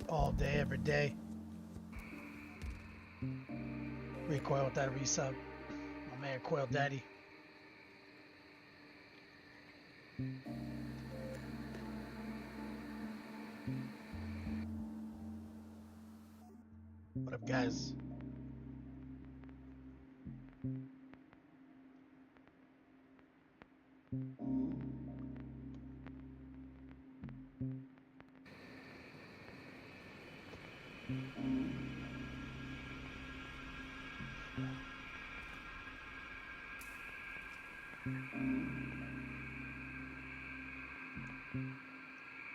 All day, every day. Recoil with that resub. My man, Coil Daddy. What up, guys?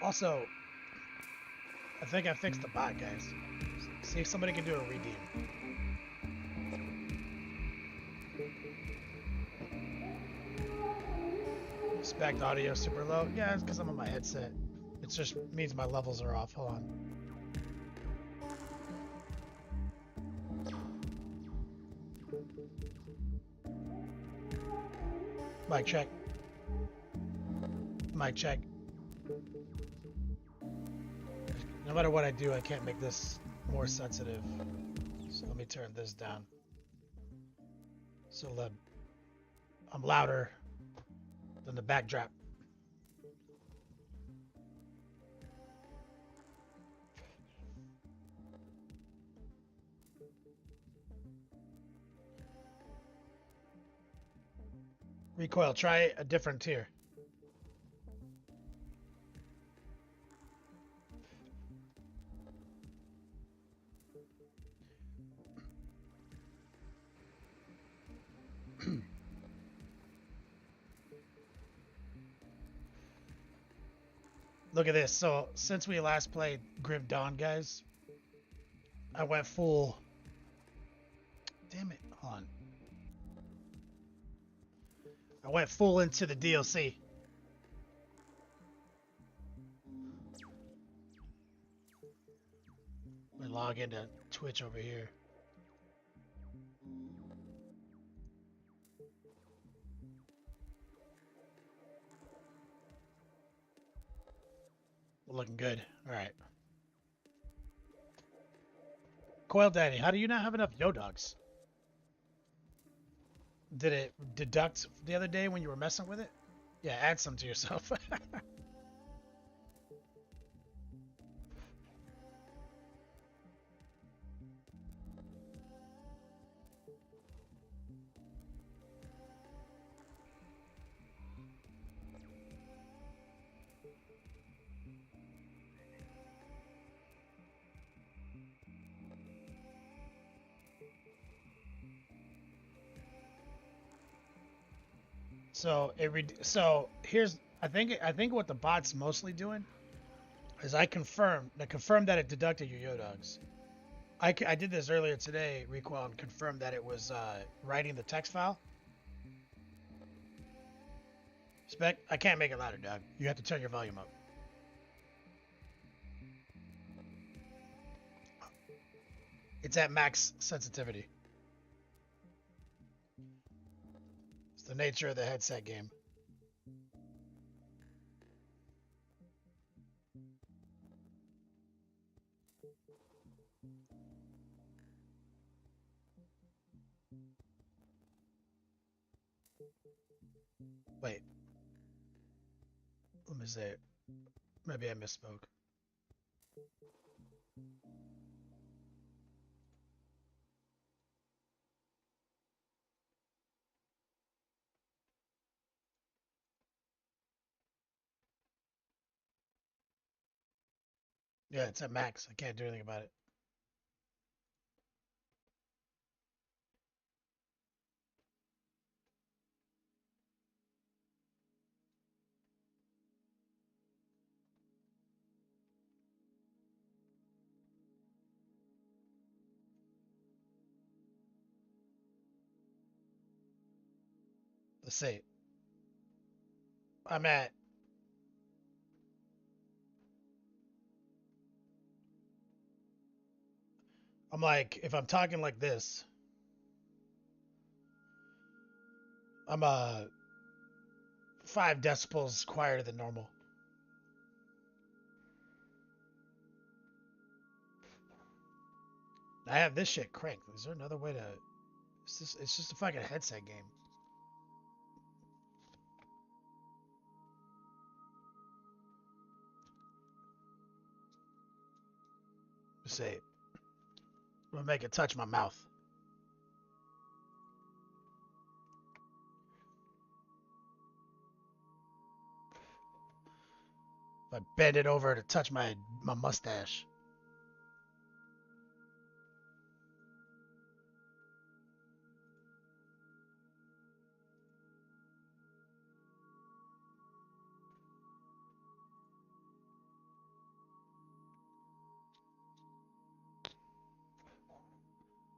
Also, I think I fixed the bot, guys. See if somebody can do a redeem. Spec audio super low. Yeah, it's because I'm on my headset. It just means my levels are off. Hold on. Mic check. Mic check. No matter what I do, I can't make this more sensitive. So let me turn this down. So I'm louder than the backdrop. Recoil, try a different tier. Look at this. So since we last played Grim Dawn, guys, I went full. Damn it! Hold on. I went full into the DLC. Let me log into Twitch over here. We're looking good. All right. Coil Daddy, how do you not have enough yo dogs? Did it deduct the other day when you were messing with it? Yeah, add some to yourself. So here's I think what the bot's mostly doing is I confirmed that it deducted your yo dogs. I did this earlier today, Recoil, and confirmed that it was writing the text file. Spec, I can't make it louder, Doug. You have to turn your volume up. It's at max sensitivity. It's the nature of the headset game. Wait. Let me say it. Maybe I misspoke. Yeah, it's at max. I can't do anything about it. Let's see. I'm at. I'm like, if I'm talking like this, I'm 5 decibels quieter than normal. I have this shit cranked. Is there another way to? It's just a fucking headset game. Let's see. I'm gonna make it touch my mouth. If I bend it over to touch my mustache.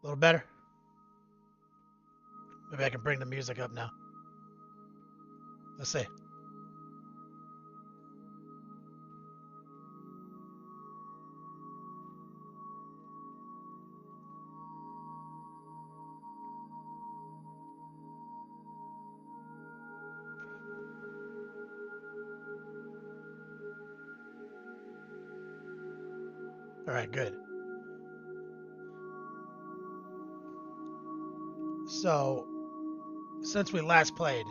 A little better. Maybe I can bring the music up now. Let's see. All right, good. So, since we last played,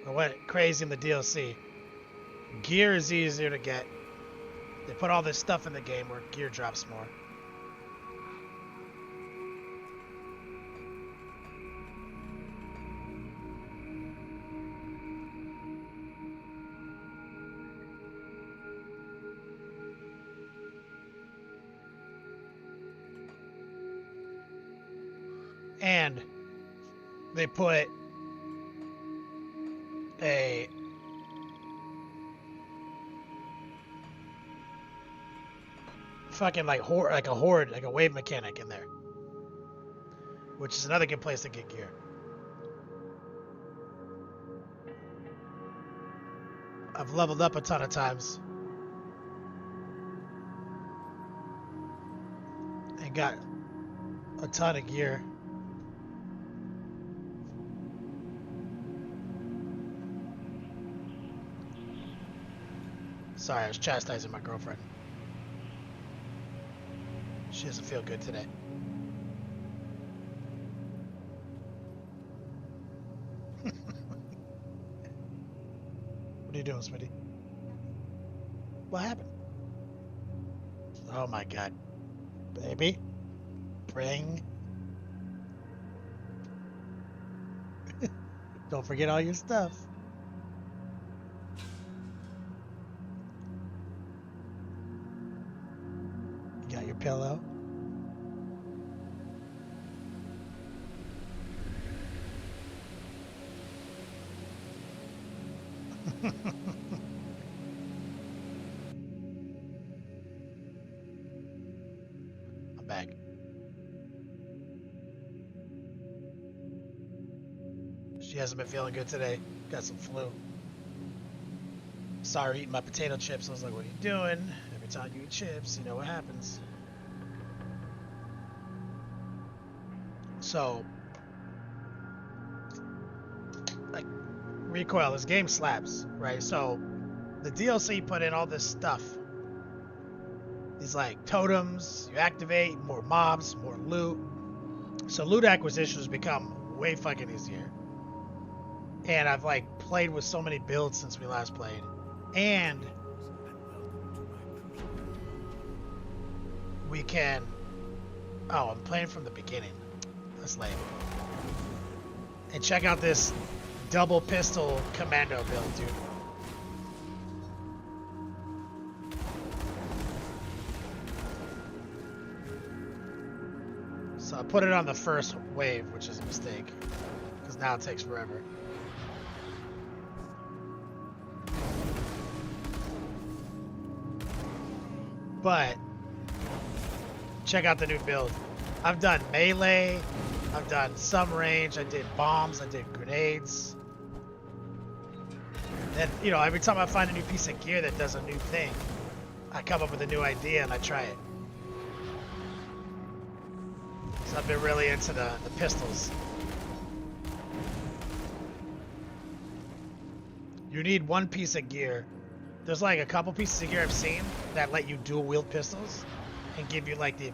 I went crazy in the DLC. Gear is easier to get. They put all this stuff in the game where gear drops more. And they put a fucking like a horde, like a wave mechanic in there, which is another good place to get gear. I've leveled up a ton of times and got a ton of gear. Sorry, I was chastising my girlfriend. She doesn't feel good today. What are you doing, sweetie? What happened? Oh my god. Baby, bring. Don't forget all your stuff. You got your pillow. I'm back. She hasn't been feeling good today. Got some flu. Saw her eating my potato chips. I was like, what are you doing? Every time you eat chips, you know what happens. So, like, recoil, this game slaps, right? So, the DLC put in all this stuff. These, like, totems, you activate, more mobs, more loot. So, loot acquisitions become way fucking easier. And I've, like, played with so many builds since we last played. And we can... Oh, I'm playing from the beginning. That's lame. And check out this double pistol commando build, dude. So I put it on the first wave, which is a mistake, because now it takes forever. But check out the new build. I've done melee, I've done some range, I did bombs, I did grenades. And, you know, every time I find a new piece of gear that does a new thing, I come up with a new idea and I try it. So I've been really into the pistols. You need one piece of gear. There's like a couple pieces of gear I've seen that let you dual wield pistols and give you like the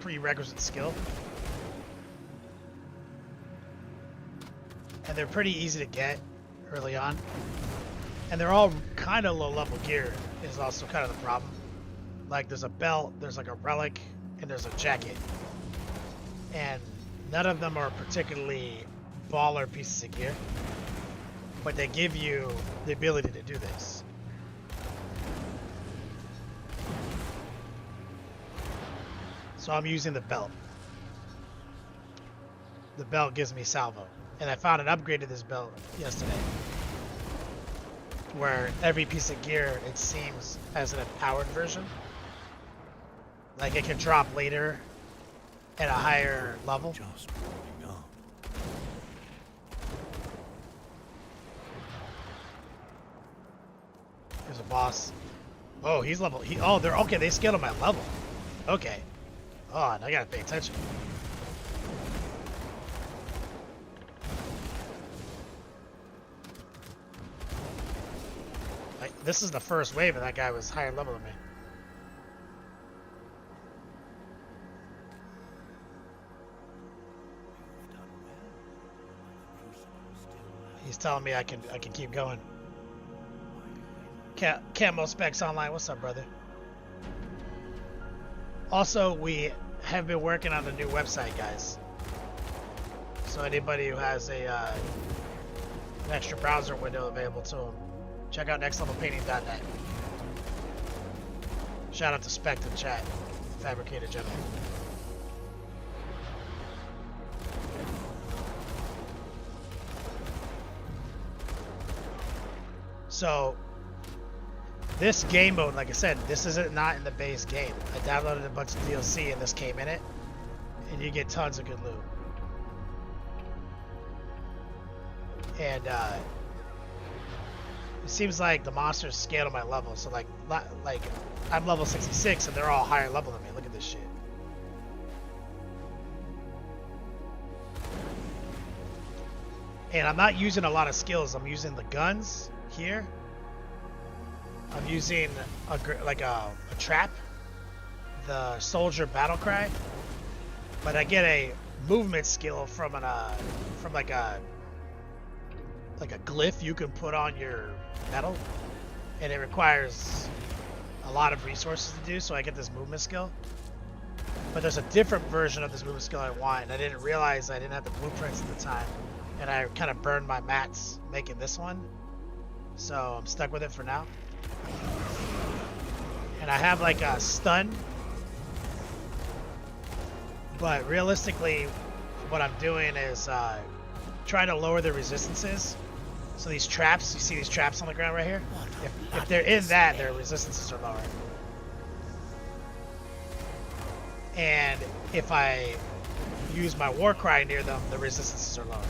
prerequisite skill. And they're pretty easy to get early on. And they're all kind of low level gear is also kind of the problem. Like there's a belt, there's like a relic, and there's a jacket. And none of them are particularly baller pieces of gear. But they give you the ability to do this. So I'm using the belt. The belt gives me salvo. And I found an upgrade to this belt yesterday. Where every piece of gear, it seems, has an empowered version. Like it can drop later at a higher level. There's a boss. Oh, he's level. They're okay. They scaled on my level. Okay. Oh, and I gotta pay attention. Like this is the first wave, and that guy was higher level than me. He's telling me I can keep going. Camo Specs Online, what's up, brother? Also, we have been working on a new website, guys. So anybody who has a an extra browser window available to them, check out nextlevelpainting.net. Shout out to Spect in chat, Fabricator General. So this game mode, like I said, this isn't not in the base game. I downloaded a bunch of DLC and this came in it, and you get tons of good loot. And it seems like the monsters scale to my level. So like I'm level 66 and they're all higher level than me. Look at this shit. And I'm not using a lot of skills. I'm using the guns here. I'm using a trap, the soldier battle cry, but I get a movement skill from like a glyph you can put on your metal, and it requires a lot of resources to do. So I get this movement skill, but there's a different version of this movement skill I want, and I didn't realize I didn't have the blueprints at the time, and I kind of burned my mats making this one, so I'm stuck with it for now. And I have like a stun, but realistically what I'm doing is trying to lower the resistances. So these traps, you see these traps on the ground right here? If they're in that, their resistances are lower. And if I use my war cry near them, the resistances are lower.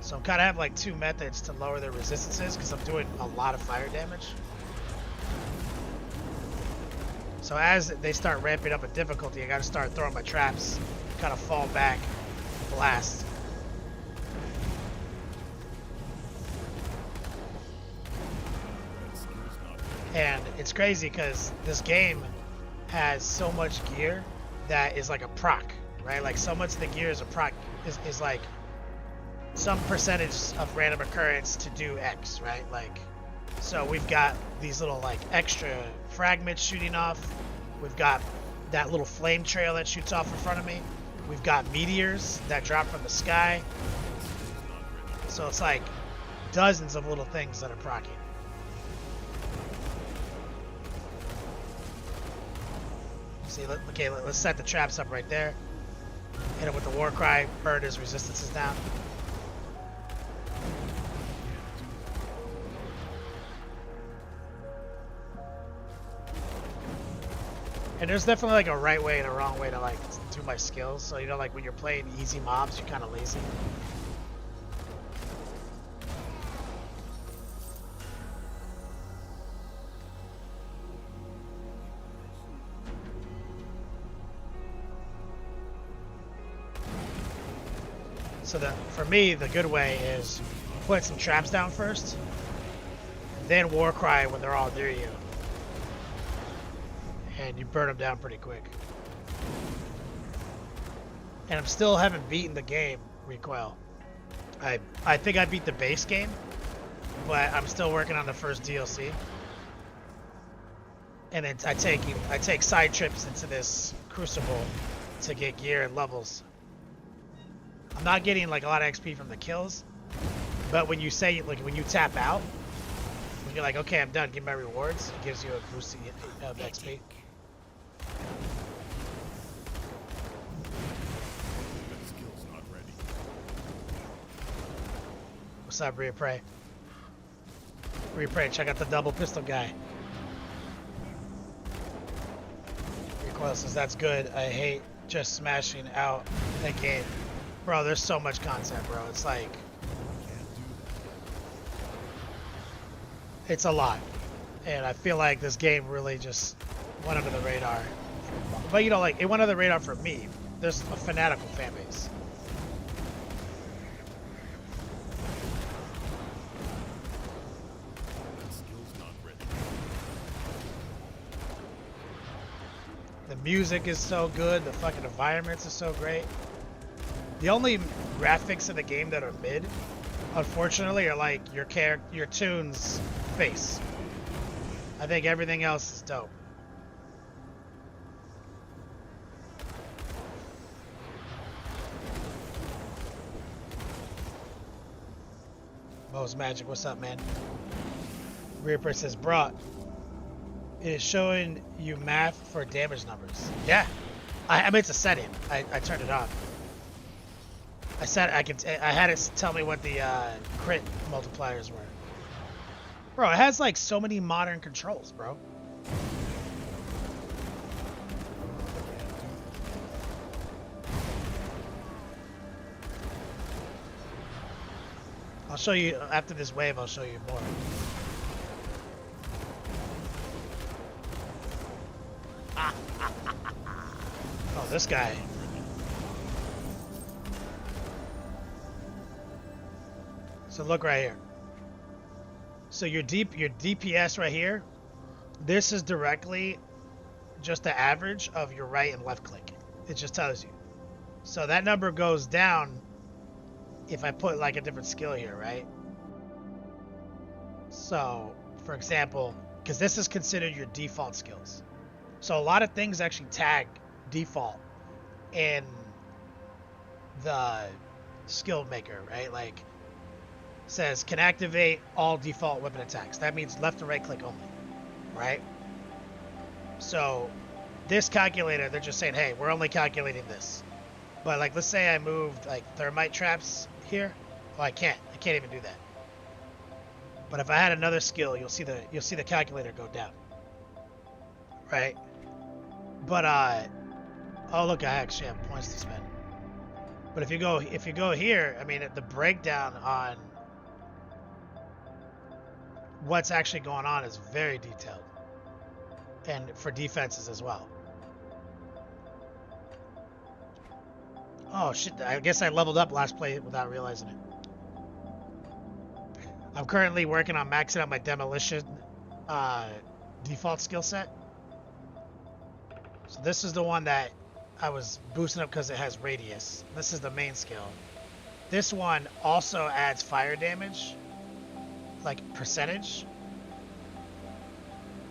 So I'm kind of have like two methods to lower their resistances because I'm doing a lot of fire damage. So as they start ramping up in difficulty, I gotta start throwing my traps, kind of fall back, blast. And it's crazy because this game has so much gear that is like a proc, right? Like so much of the gear is a proc, is like some percentage of random occurrence to do X, right? Like, so we've got these little like extra fragments shooting off. We've got that little flame trail that shoots off in front of me. We've got meteors that drop from the sky. So it's like dozens of little things that are proccing. See, okay, let's set the traps up right there. Hit him with the war cry, burn his resistances down. And there's definitely like a right way and a wrong way to like do my skills. So you know, like when you're playing easy mobs, you're kind of lazy. So for me, the good way is put some traps down first, then war cry when they're all near you, and you burn them down pretty quick. And I'm still haven't beaten the game, Recoil. I think I beat the base game, but I'm still working on the first DLC. And I take side trips into this Crucible to get gear and levels. I'm not getting like a lot of XP from the kills, but when you say like when you tap out, when you're like, okay, I'm done, give my rewards, it gives you a boost of XP. What's up, Rhea Prey? Rhea Prey, check out the double pistol guy. Recoil says that's good. I hate just smashing out that game. Bro, there's so much content, bro. It's like... it's a lot. And I feel like this game really just went under the radar. But, you know, like, it went under the radar for me. There's a fanatical fan base. The music is so good. The fucking environments are so great. The only graphics in the game that are mid, unfortunately, are like your tune's face. I think everything else is dope. Mo's Magic, what's up, man? Reaper says, bro, it is showing you math for damage numbers. Yeah, I mean, it's a setting. I turned it on. I said I had it tell me what the crit multipliers were. Bro, it has like so many modern controls, bro. I'll show you after this wave. I'll show you more. Oh, this guy. So look right here. So your DPS right here, this is directly just the average of your right and left click. It just tells you. So that number goes down if I put like a different skill here, right? So, for example, because this is considered your default skills. So a lot of things actually tag default in the skill maker, right? Like, says can activate all default weapon attacks. That means left and right click only, right? So this calculator, they're just saying, hey, we're only calculating this. But like, let's say I moved like thermite traps here. Well, I can't even do that. But if I had another skill, you'll see the calculator go down, right? But oh look, I actually have points to spend. But if you go here, I mean, the breakdown on what's actually going on is very detailed, and for defenses as well. Oh shit, I guess I leveled up last play without realizing it. I'm currently working on maxing out my demolition default skill set. So this is the one that I was boosting up because it has radius. This is the main skill. This one also adds fire damage, like percentage.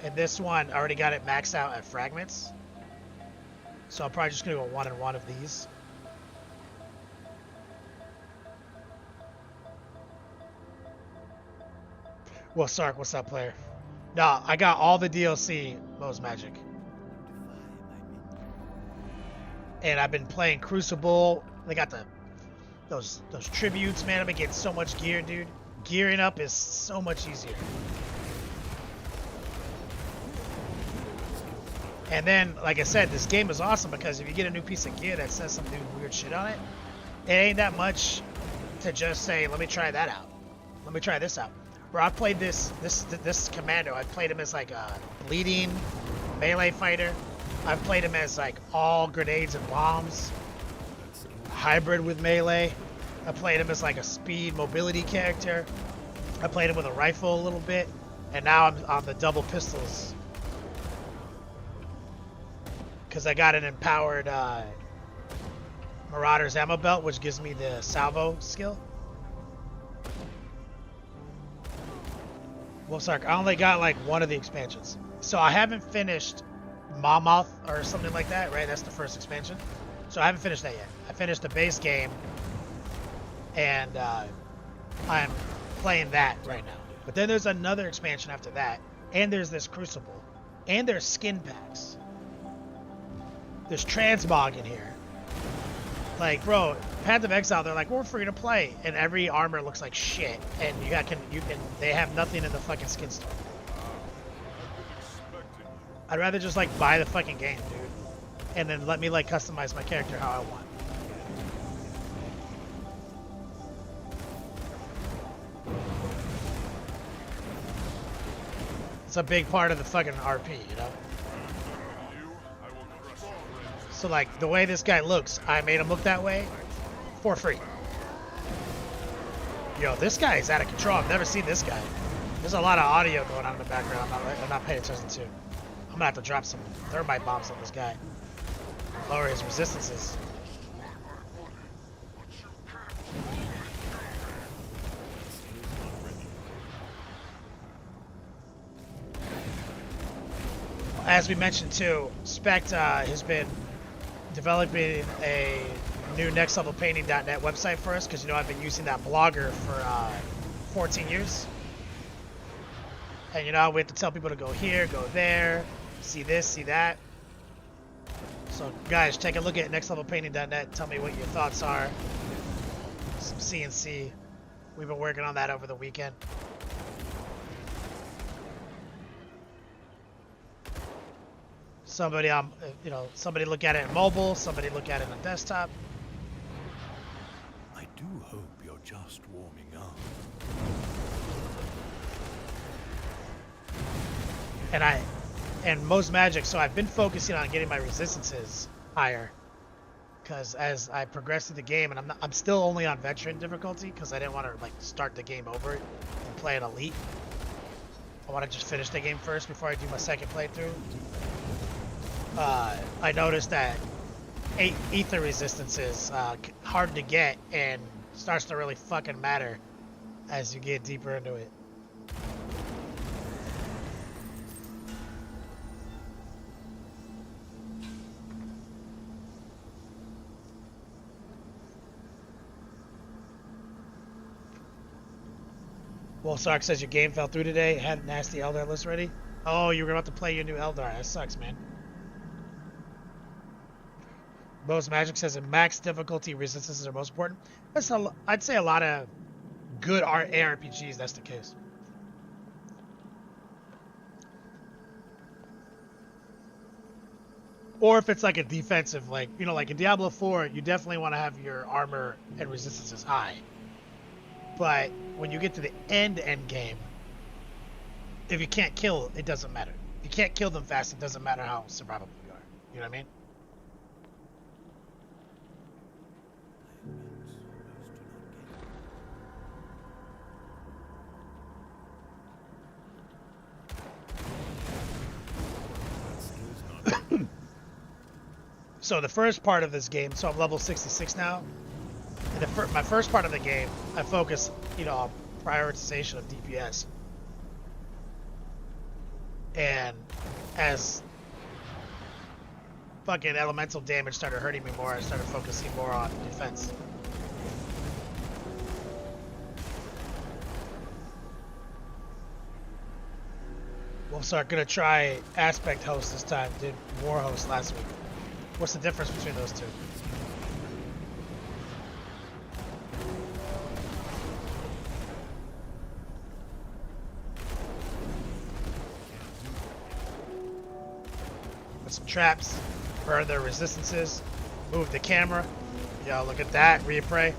And this one, I already got it maxed out at fragments. So I'm probably just gonna go 1 and 1 of these. Well, Sark, what's up, player? No, I got all the DLC, Mo's Magic. And I've been playing Crucible. They got those tributes, man. I've been getting so much gear, dude. Gearing up is so much easier. And then, like I said, this game is awesome because if you get a new piece of gear that says some new weird shit on it, it ain't that much to just say, let me try that out. Let me try this out. Bro, I played this commando. I played him as like a bleeding melee fighter. I've played him as like all grenades and bombs, hybrid with melee. I played him as like a speed mobility character. I played him with a rifle a little bit, and now I'm on the double pistols because I got an empowered Marauder's ammo belt, which gives me the salvo skill. Well, sorry, I only got like one of the expansions, so I haven't finished Mammoth or something like that, right? That's the first expansion, so I haven't finished that yet. I finished the base game, and I'm playing that right now. But then there's another expansion after that, and there's this Crucible, and there's skin packs. There's transmog in here. Like, bro, Path of Exile, they're like, we're free to play, and every armor looks like shit, and they have nothing in the fucking skin store. I'd rather just like buy the fucking game, dude, and then let me like customize my character how I want. It's a big part of the fucking RP, you know? So like the way this guy looks, I made him look that way for free. Yo, this guy is out of control. I've never seen this guy. There's a lot of audio going on in the background I'm not paying attention to. I'm gonna have to drop some thermite bombs on this guy. Lower his resistances. As we mentioned too, Spect has been developing a new nextlevelpainting.net website for us because, you know, I've been using that blogger for 14 years. And, you know, we have to tell people to go here, go there, see this, see that. So, guys, take a look at nextlevelpainting.net. Tell me what your thoughts are. Some CNC. We've been working on that over the weekend. Somebody somebody look at it in mobile, somebody look at it on desktop. I do hope you're just warming up. And most magic, so I've been focusing on getting my resistances higher, because as I progress through the game, and I'm still only on veteran difficulty because I didn't want to like start the game over and play an elite. I want to just finish the game first before I do my second playthrough. I noticed that ether resistance is hard to get and starts to really fucking matter as you get deeper into it. Well, Sark says your game fell through today. Had a nasty Eldar list ready. Oh, you were about to play your new Eldar. That sucks, man. Most Magic says in max difficulty, resistances are most important. I'd say a lot of good ARPGs, that's the case. Or if it's like a defensive, like, you know, like in Diablo 4, you definitely want to have your armor and resistances high. But when you get to the end game, if you can't kill, it doesn't matter. You can't kill them fast, it doesn't matter how survivable you are. You know what I mean? So the first part of this game, so I'm level 66 now. And my first part of the game, I focus, you know, on prioritization of DPS. And as fucking elemental damage started hurting me more, I started focusing more on defense. We'll start gonna try Aspect Host this time. Did War Host last week. What's the difference between those two? some traps, burn their resistances, move the camera. Yo, look at that, replay.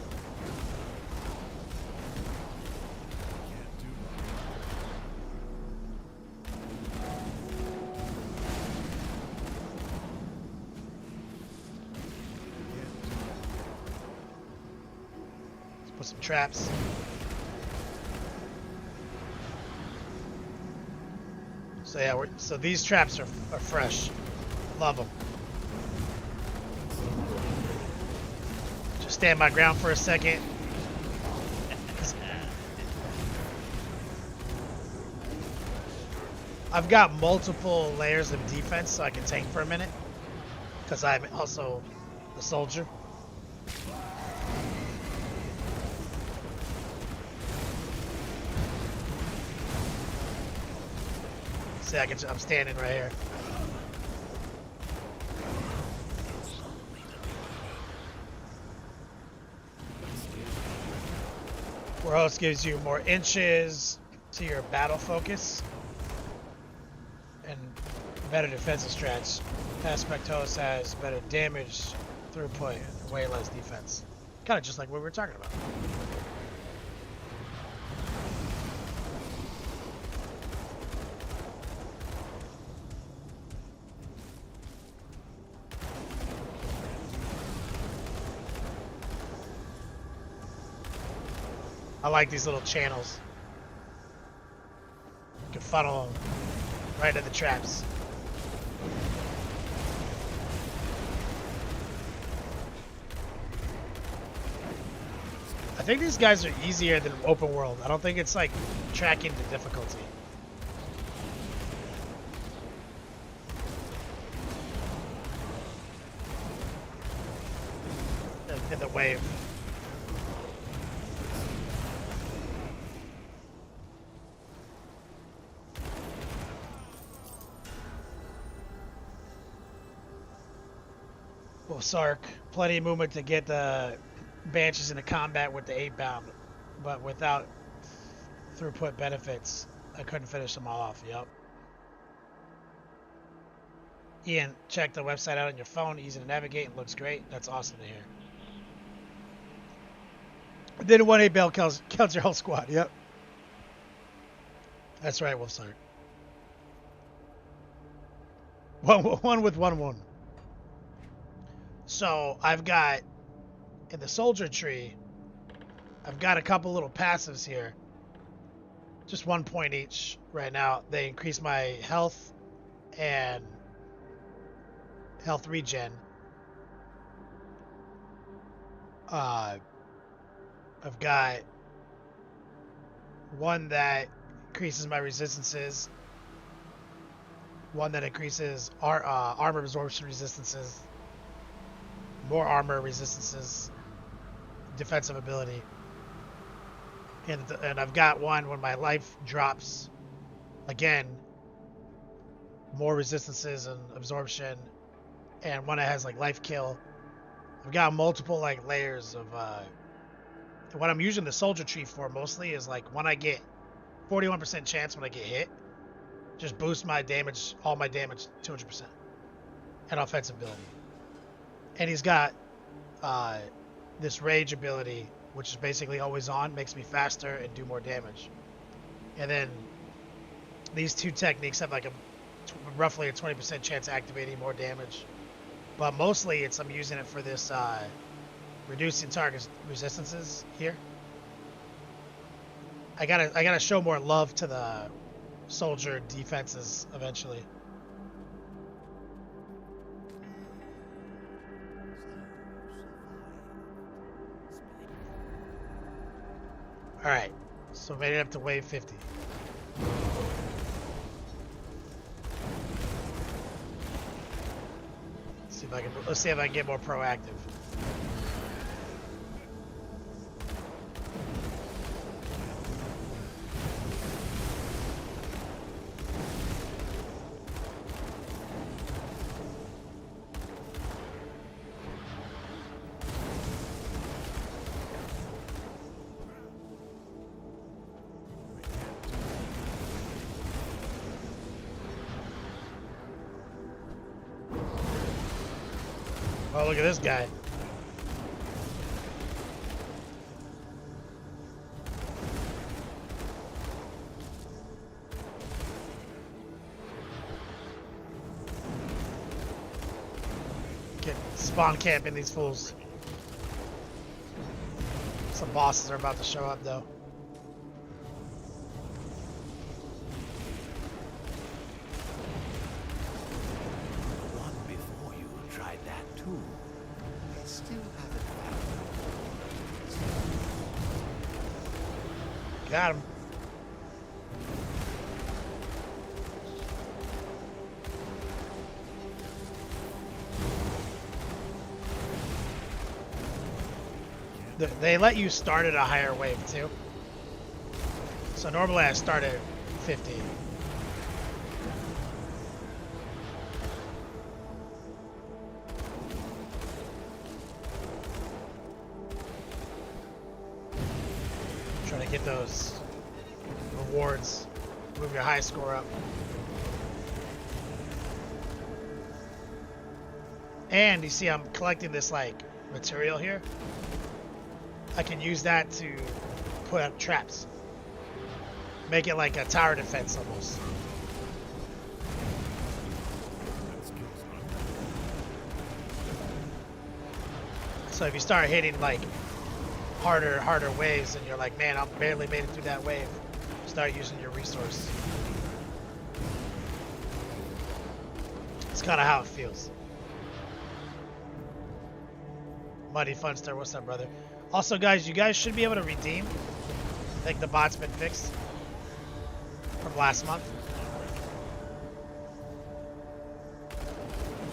Let's put some traps. So yeah, so these traps are fresh. Love them. Just stand my ground for a second. I've got multiple layers of defense, so I can tank for a minute. Because I'm also a soldier. See, I'm standing right here. Warhost gives you more inches to your battle focus and better defensive strats. Aspect Host has better damage, throughput, and way less defense. Kind of just like what we were talking about. I like these little channels. You can funnel them right into the traps. I think these guys are easier than open world. I don't think it's like tracking the difficulty. In the wave. Well, Sark, plenty of movement to get the Banshees into combat with the 8-bound, but without throughput benefits, I couldn't finish them all off. Yep. Ian, check the website out on your phone. Easy to navigate and looks great. That's awesome to hear. Then 1-8 Bell kills your whole squad. Yep. That's right, Wolfsark. One with 1-1. So I've got in the soldier tree, I've got a couple little passives here. Just 1 point each right now. They increase my health and health regen. I've got one that increases my resistances, one that increases armor absorption resistances, more armor resistances, defensive ability, and I've got one when my life drops, again, more resistances and absorption, and one that has like life kill. I've got multiple like layers of what I'm using the soldier tree for mostly is like when I get 41% chance when I get hit, just boost my damage, all my damage 200%, and offensive ability. And he's got this rage ability, which is basically always on, makes me faster and do more damage. And then these two techniques have like roughly a 20% chance of activating more damage. But mostly I'm using it for this reducing target resistances here. I gotta show more love to the soldier defenses eventually. Alright, so made it up to wave 50. Let's see if I can get more proactive. Oh, look at this guy. Get spawn camping these fools. Some bosses are about to show up though. Got him. They let you start at a higher wave too. So normally I start at 50. Trying to get those rewards, move your high score up. And you see I'm collecting this like material here. I can use that to put up traps. Make it like a tower defense almost. So if you start hitting like harder waves and you're like, man, I barely made it through that wave, start using your resource. It's kind of how it feels. Muddy Funster, what's up, brother? Also, guys, you guys should be able to redeem. I think the bot's been fixed from last month.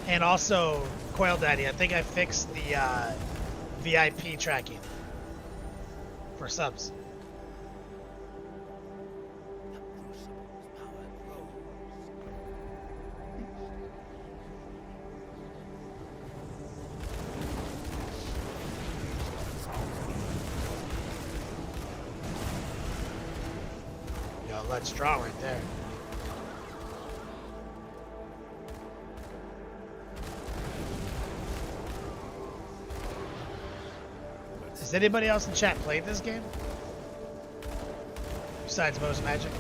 And also, Coil Daddy, I think I fixed the VIP tracking for subs. Let's draw right there. Has anybody else in chat played this game? Besides Mo's Magic?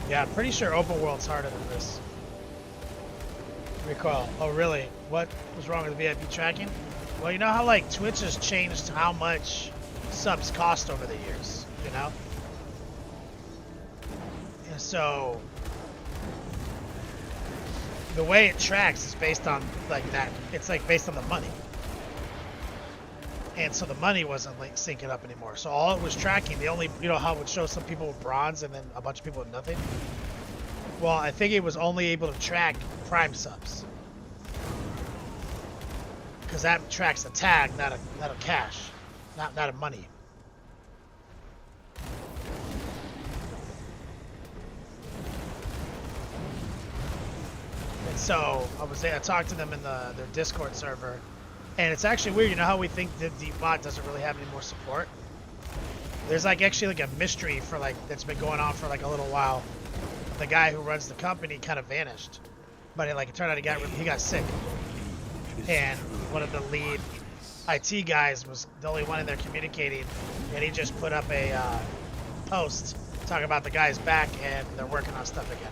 Yeah, I'm pretty sure open world's harder than this. Recall. Oh, really? What was wrong with the VIP tracking? Well, you know how like Twitch has changed how much subs cost over the years, you know? And so the way it tracks is based on like that. It's like based on the money. And so the money wasn't like syncing up anymore. So all it was tracking, the only, you know how it would show some people with bronze and then a bunch of people with nothing? Well, I think it was only able to track Prime subs. Because that tracks a tag, not a cash. Not a money. And so I talked to them in their Discord server, and it's actually weird. You know how we think the bot doesn't really have any more support? There's like actually like a mystery for like that's been going on for like a little while. The guy who runs the company kind of vanished, but it turned out he got sick, and one of the lead IT guys was the only one in there communicating, and he just put up a post talking about the guy's back and they're working on stuff again.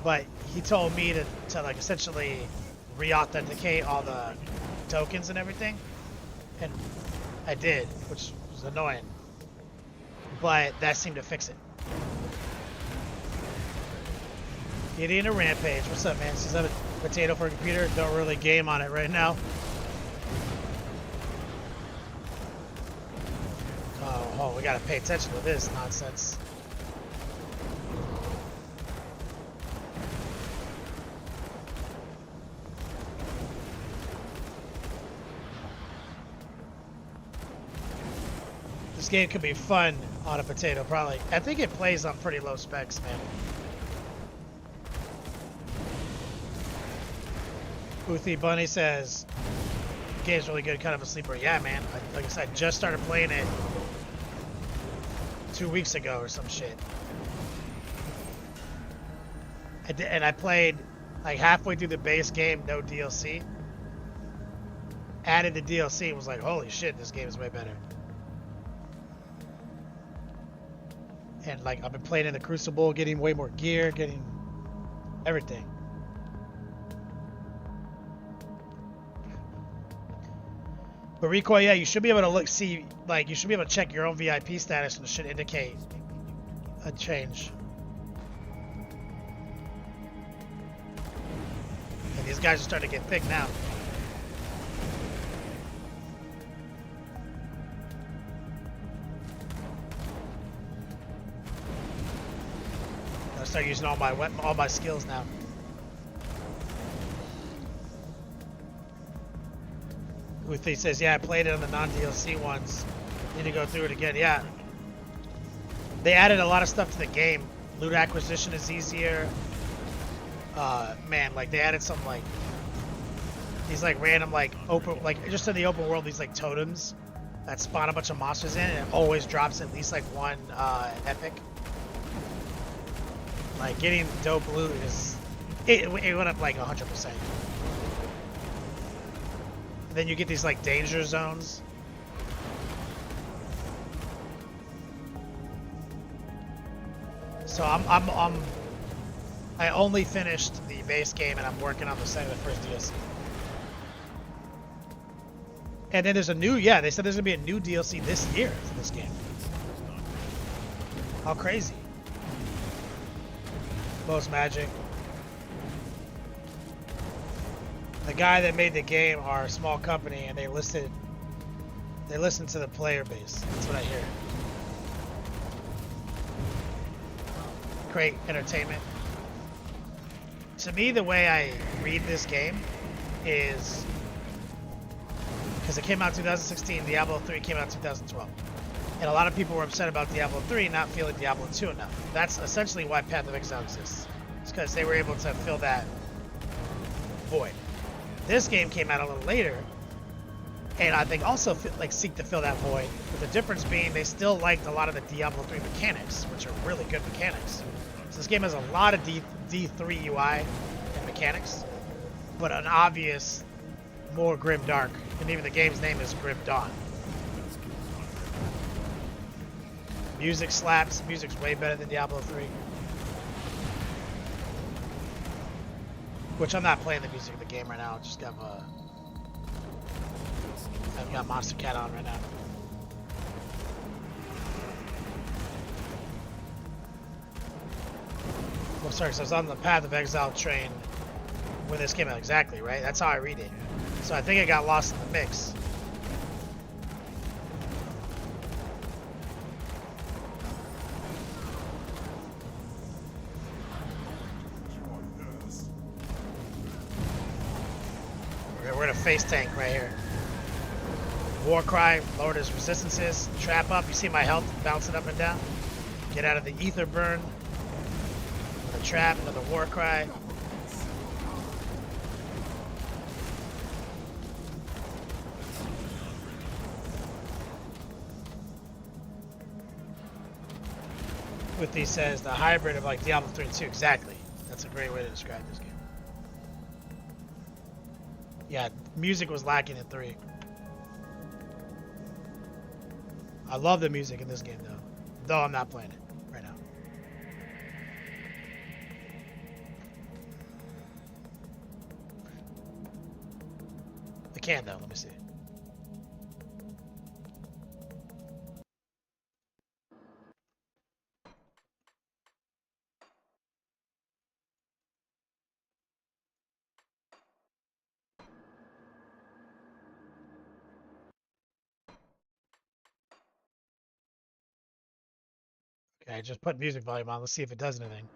But he told me to like essentially re-authenticate all the tokens and everything, and I did, which was annoying, but that seemed to fix it. Getting a rampage. What's up, man? Is that a potato for a computer? Don't really game on it right now. Oh, we gotta pay attention to this nonsense. This game could be fun on a potato, probably. I think it plays on pretty low specs, man. Boothie Bunny says, the game's really good, kind of a sleeper. Yeah, man. Like I said, just started playing it 2 weeks ago or some shit. And I played like halfway through the base game, no DLC. Added the DLC and was like, holy shit, this game is way better. And like I've been playing in the Crucible, getting way more gear, getting everything. But recoil, yeah, you should be able to see, like, you should be able to check your own VIP status and it should indicate a change. And these guys are starting to get thick now. I start using all my skills now. Uthi says, yeah, I played it on the non-DLC ones. Need to go through it again. Yeah. They added a lot of stuff to the game. Loot acquisition is easier. Man, like they added some like these like random like open, like just in the open world, these like totems that spawn a bunch of monsters in, and it always drops at least like one epic. Like getting dope loot is, it went up like 100%. Then you get these like danger zones. So I only finished the base game and I'm working on the first DLC. And then there's a new, yeah, they said there's gonna be a new DLC this year for this game. How crazy. Most Magic. The guy that made the game are a small company and they listened to the player base. That's what I hear. Great entertainment. To me, the way I read this game is because it came out in 2016, Diablo 3 came out in 2012. And a lot of people were upset about Diablo 3 not feeling Diablo 2 enough. That's essentially why Path of Exile exists. It's because they were able to fill that void. This game came out a little later, and I think also seek to fill that void. But the difference being they still liked a lot of the Diablo 3 mechanics, which are really good mechanics. So this game has a lot of D3 UI and mechanics, but an obvious more grim dark, and even the game's name is Grim Dawn. Music slaps. Music's way better than Diablo 3. Which I'm not playing the music of the game right now. I just got I've got Monster Cat on right now. Well, sorry, so I was on the Path of Exile train when this came out, exactly, right? That's how I read it. So I think it got lost in the mix. We're in a face tank right here. War Cry, lowered his resistances. Trap up, you see my health bouncing up and down. Get out of the ether burn. Another trap, another War Cry. With these says the hybrid of like Diablo 3 and 2, exactly. That's a great way to describe this game. Yeah, music was lacking in 3. I love the music in this game though I'm not playing it right now. I can though, let me see. Okay, just put music volume on. Let's see if it does anything.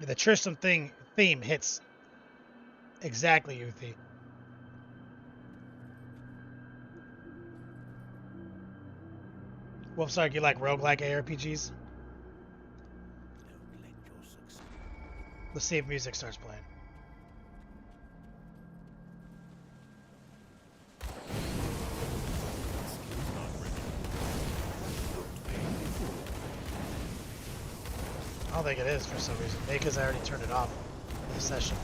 The Tristram theme hits exactly, Uthi. Wolfsark, you like roguelike ARPGs? Let's see if music starts playing. think it is for some reason. Maybe because I already turned it off in the session.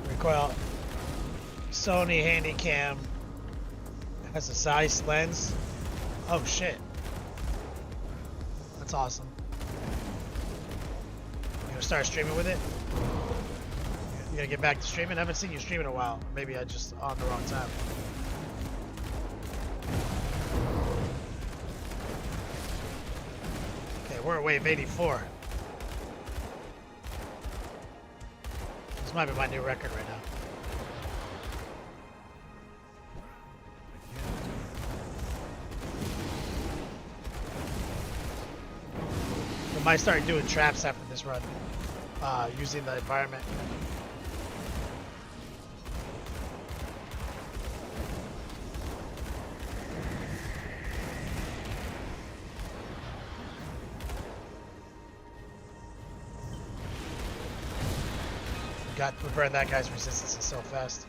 Recoil. Sony Handycam has a Zeiss lens. Oh shit. That's awesome. You gonna start streaming with it? You gonna get back to streaming? I haven't seen you stream in a while. Maybe I just on the wrong time. Okay, we're at wave 84. This might be my new record right now. We might start doing traps after this run, using the environment. Got to burn that guy's resistance so fast.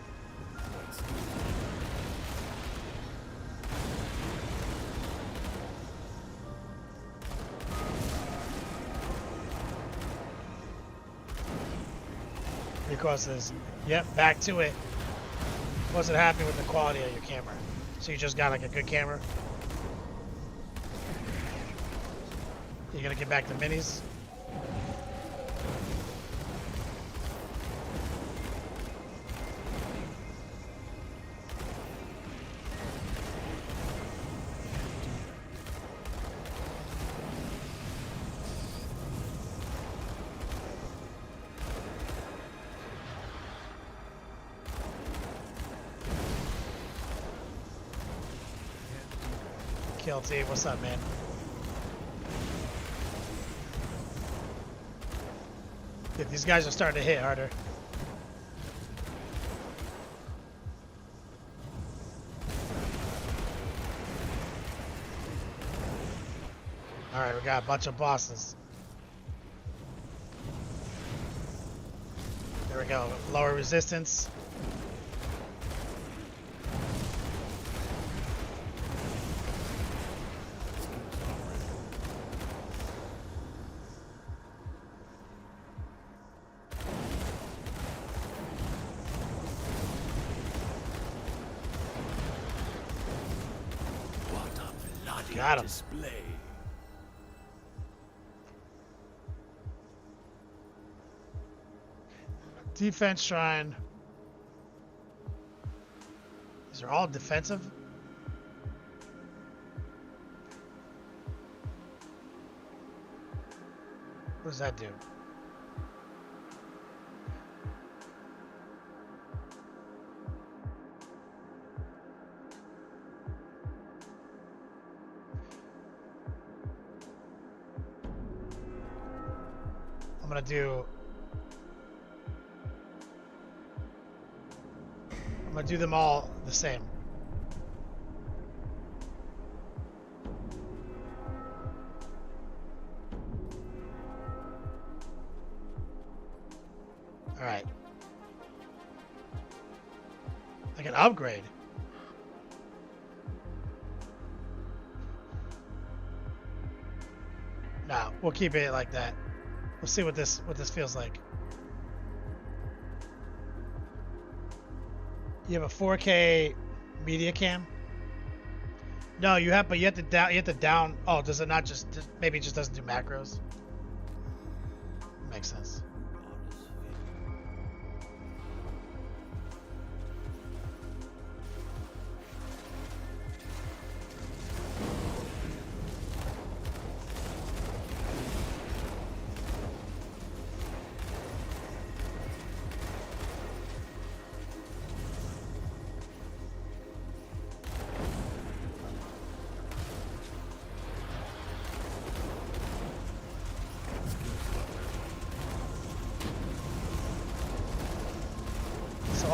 Recoil says, yep, back to it. Wasn't happy with the quality of your camera. So you just got like a good camera? You gonna get back to minis? KLT, what's up, man? Yeah, these guys are starting to hit harder. Alright, we got a bunch of bosses. There we go. Lower resistance. Got him. Display. Defense shrine. These are all defensive. What does that do? I'm gonna do them all the same. All right. I can upgrade. Nah, we'll keep it like that. We'll see what this feels like. You have a 4K media cam? No, you have, but you have to down. Oh, does it not just maybe it just doesn't do macros? Makes sense.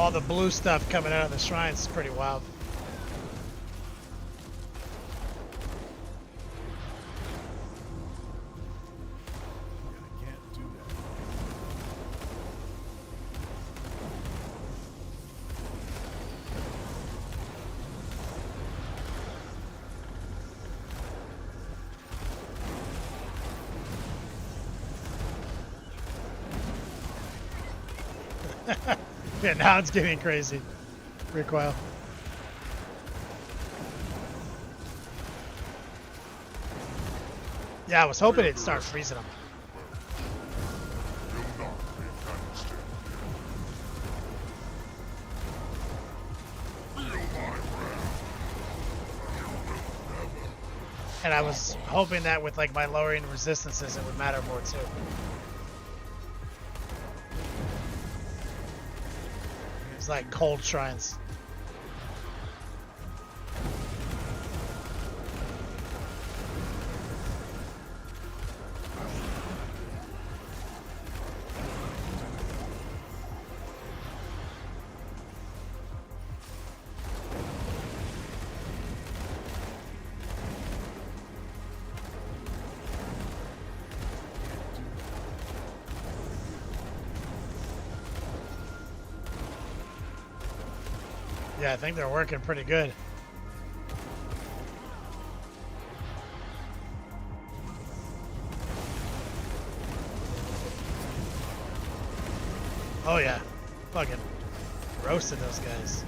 All the blue stuff coming out of the shrines is pretty wild. I can't do that. Yeah, now it's getting crazy. Recoil. Yeah, I was hoping it'd start freezing them. And I was hoping that with like my lowering resistances it would matter more too. It's like cold shrines. Yeah, I think they're working pretty good. Oh yeah, fucking roasted those guys.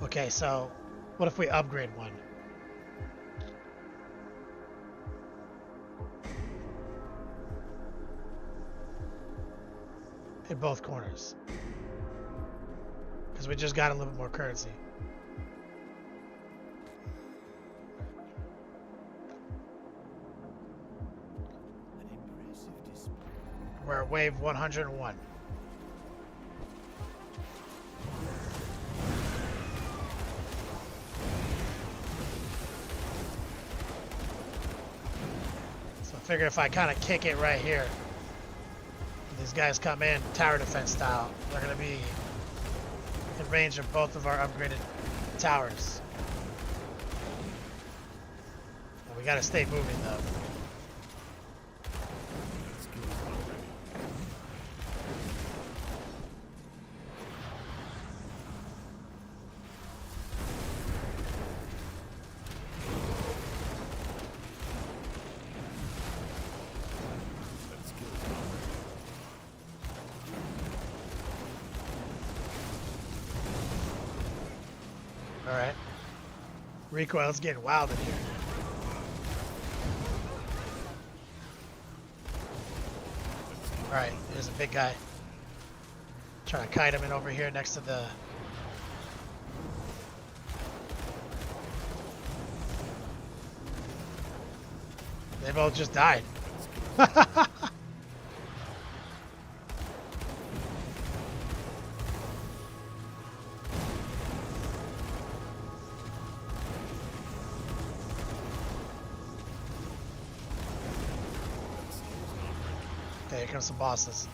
Okay, so what if we upgrade one? In both corners. Because we just got a little bit more currency. We're at wave 101. I figure if I kind of kick it right here, these guys come in tower defense style, they're going to be in range of both of our upgraded towers. And we got to stay moving though. Alright. Recoil's getting wild in here. Alright, there's a big guy. Trying to kite him in over here next to the... They both just died. Okay, here comes some bosses.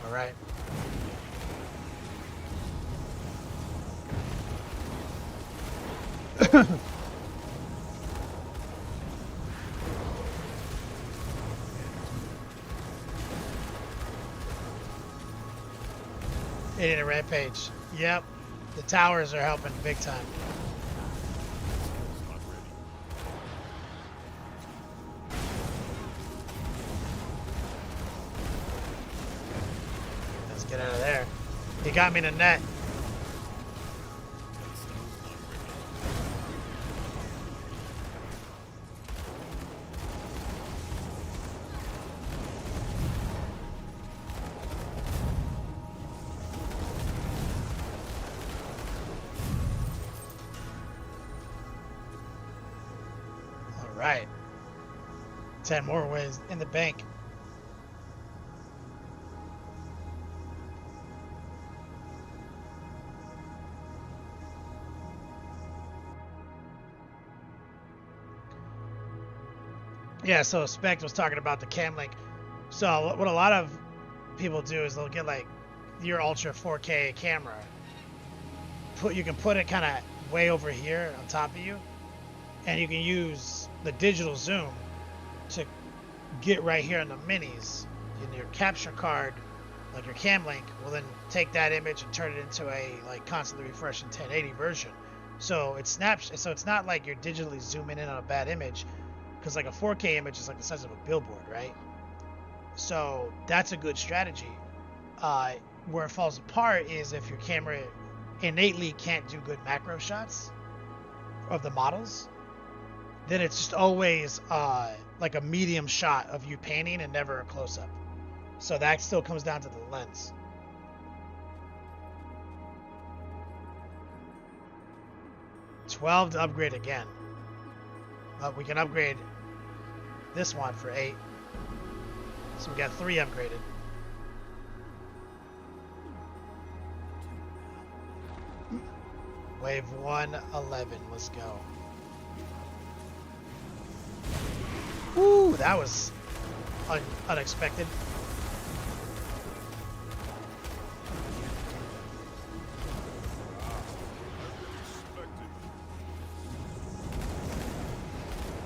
All right. It in a rampage. Yep. The towers are helping big time. Not ready. Let's get out of there. He got me in a net. All right. 10 more ways in the bank. Yeah, so Spect was talking about the cam link. So what a lot of people do is they'll get like your ultra 4K camera. You can put it kind of way over here on top of you, and you can use the digital zoom to get right here in the minis. In your capture card, like your cam link, will then take that image and turn it into a like constantly refreshing 1080 version. So it snaps. So it's not like you're digitally zooming in on a bad image, because like a 4K image is like the size of a billboard, right? So that's a good strategy. Where it falls apart is if your camera innately can't do good macro shots of the models, then it's just always like a medium shot of you painting and never a close-up. So that still comes down to the lens. $12 to upgrade again. We can upgrade this one for 8. So we got 3 upgraded. Wave 111, let's go. Ooh, that was unexpected.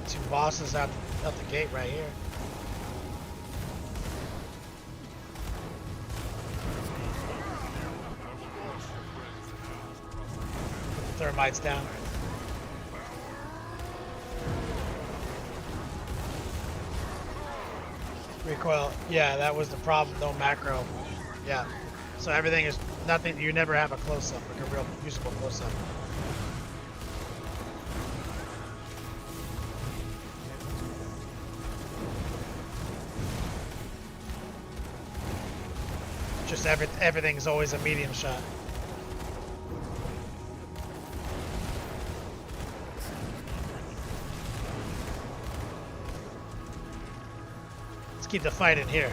Two bosses out the gate right here. Put the thermites down. Recoil, yeah, that was the problem. No macro. Yeah. So everything is nothing. You never have a close up, like a real usable close up. Just everything's always a medium shot. Let's keep the fight in here.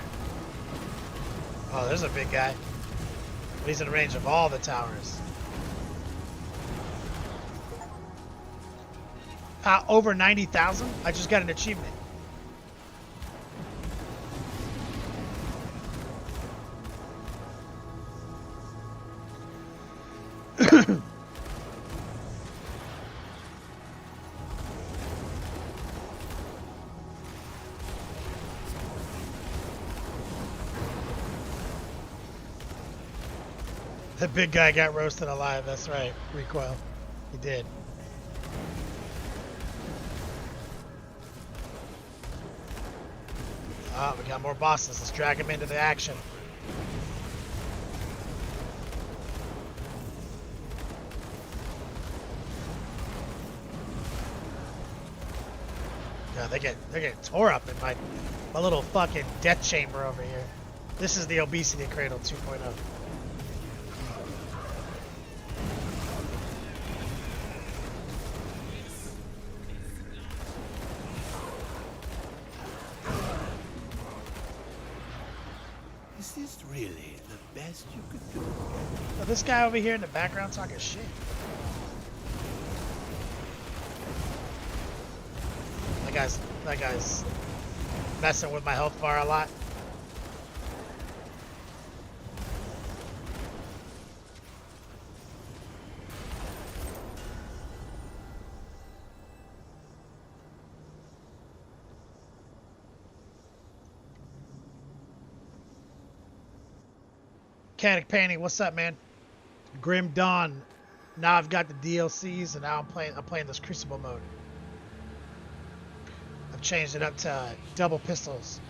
Oh, there's a big guy. He's in range of all the towers. Over 90,000? I just got an achievement. The big guy got roasted alive, that's right. Recoil. He did. Ah, we got more bosses. Let's drag him into the action. God, they're getting tore up in my little fucking death chamber over here. This is the obesity cradle 2.0. Is this really the best you could do? Oh, this guy over here in the background talking shit. That guy's messing with my health bar a lot. Caddick Painting, what's up, man? Grim Dawn. Now I've got the DLCs, and now I'm playing this Crucible mode. I've changed it up to double pistols.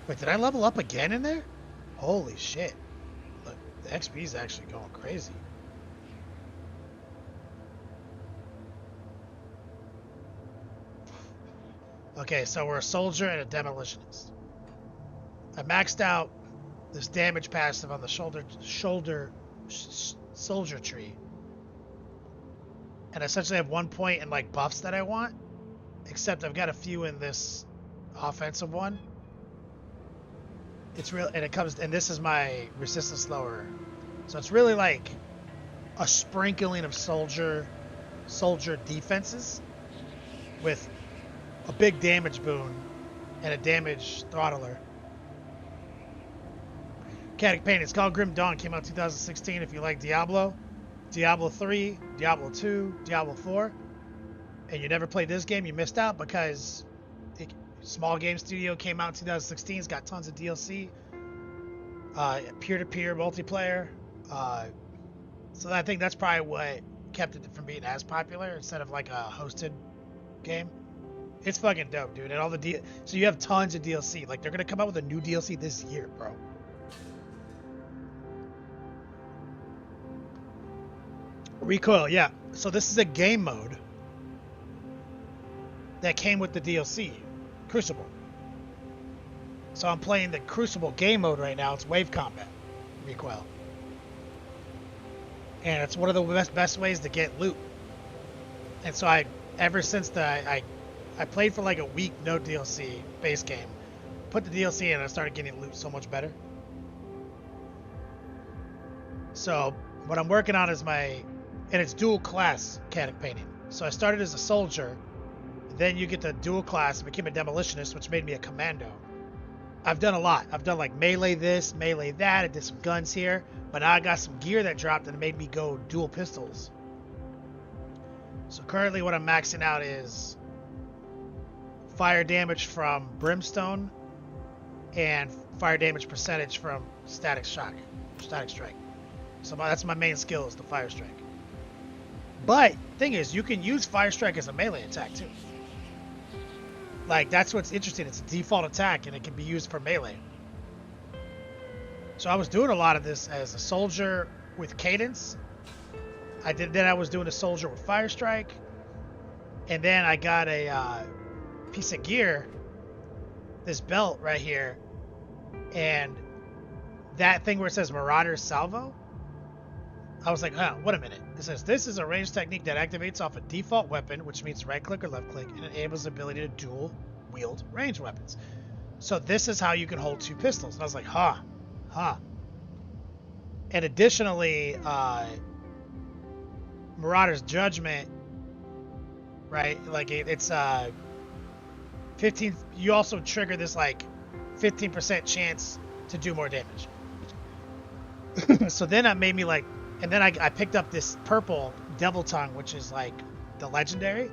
Wait, did I level up again in there? Holy shit. Look, the XP is actually going crazy. Okay, so we're a soldier and a demolitionist. I maxed out this damage passive on the soldier tree. And I essentially have 1 point in like buffs that I want. Except I've got a few in this offensive one. It's real, and it comes, and this is my resistance lower. So it's really like a sprinkling of soldier defenses with a big damage boon and a damage throttler. Caddick Pain, it's called Grim Dawn, came out 2016. If you like Diablo, Diablo 3, Diablo 2, Diablo 4, and you never played this game, you missed out because Small Game Studio came out in 2016. It's got tons of DLC, peer-to-peer multiplayer. So I think that's probably what kept it from being as popular instead of like a hosted game. It's fucking dope, dude. And all the so you have tons of DLC. Like they're gonna come out with a new DLC this year, bro. Recoil, yeah. So this is a game mode that came with the DLC, Crucible. So I'm playing the Crucible game mode right now. It's wave combat, Recoil. And it's one of the best ways to get loot. And so ever since I played for like a week, no DLC, base game. Put the DLC in and I started getting loot so much better. So what I'm working on is and it's dual class Caddick Painting. So I started as a soldier, then you get the dual class and became a demolitionist, which made me a commando. I've done a lot. I've done like melee this, melee that. I did some guns here, but now I got some gear that dropped and it made me go dual pistols. So currently what I'm maxing out is fire damage from brimstone and fire damage percentage from static strike. So that's my main skill, is the fire strike. But thing is, you can use fire strike as a melee attack too. Like that's what's interesting. It's a default attack and it can be used for melee. So I was doing a lot of this as a soldier with cadence. Then I was doing a soldier with fire strike, and then I got a piece of gear, this belt right here, and that thing where it says Marauder Salvo. I was like, huh, wait a minute. It says, this is a ranged technique that activates off a default weapon, which means right click or left click, and enables the ability to dual wield ranged weapons. So this is how you can hold two pistols. And I was like, huh. And additionally, Marauder's Judgment, right? Like it's 15, you also trigger this like 15% chance to do more damage. So then that made me like, and then I picked up this purple Devil Tongue, which is like the legendary,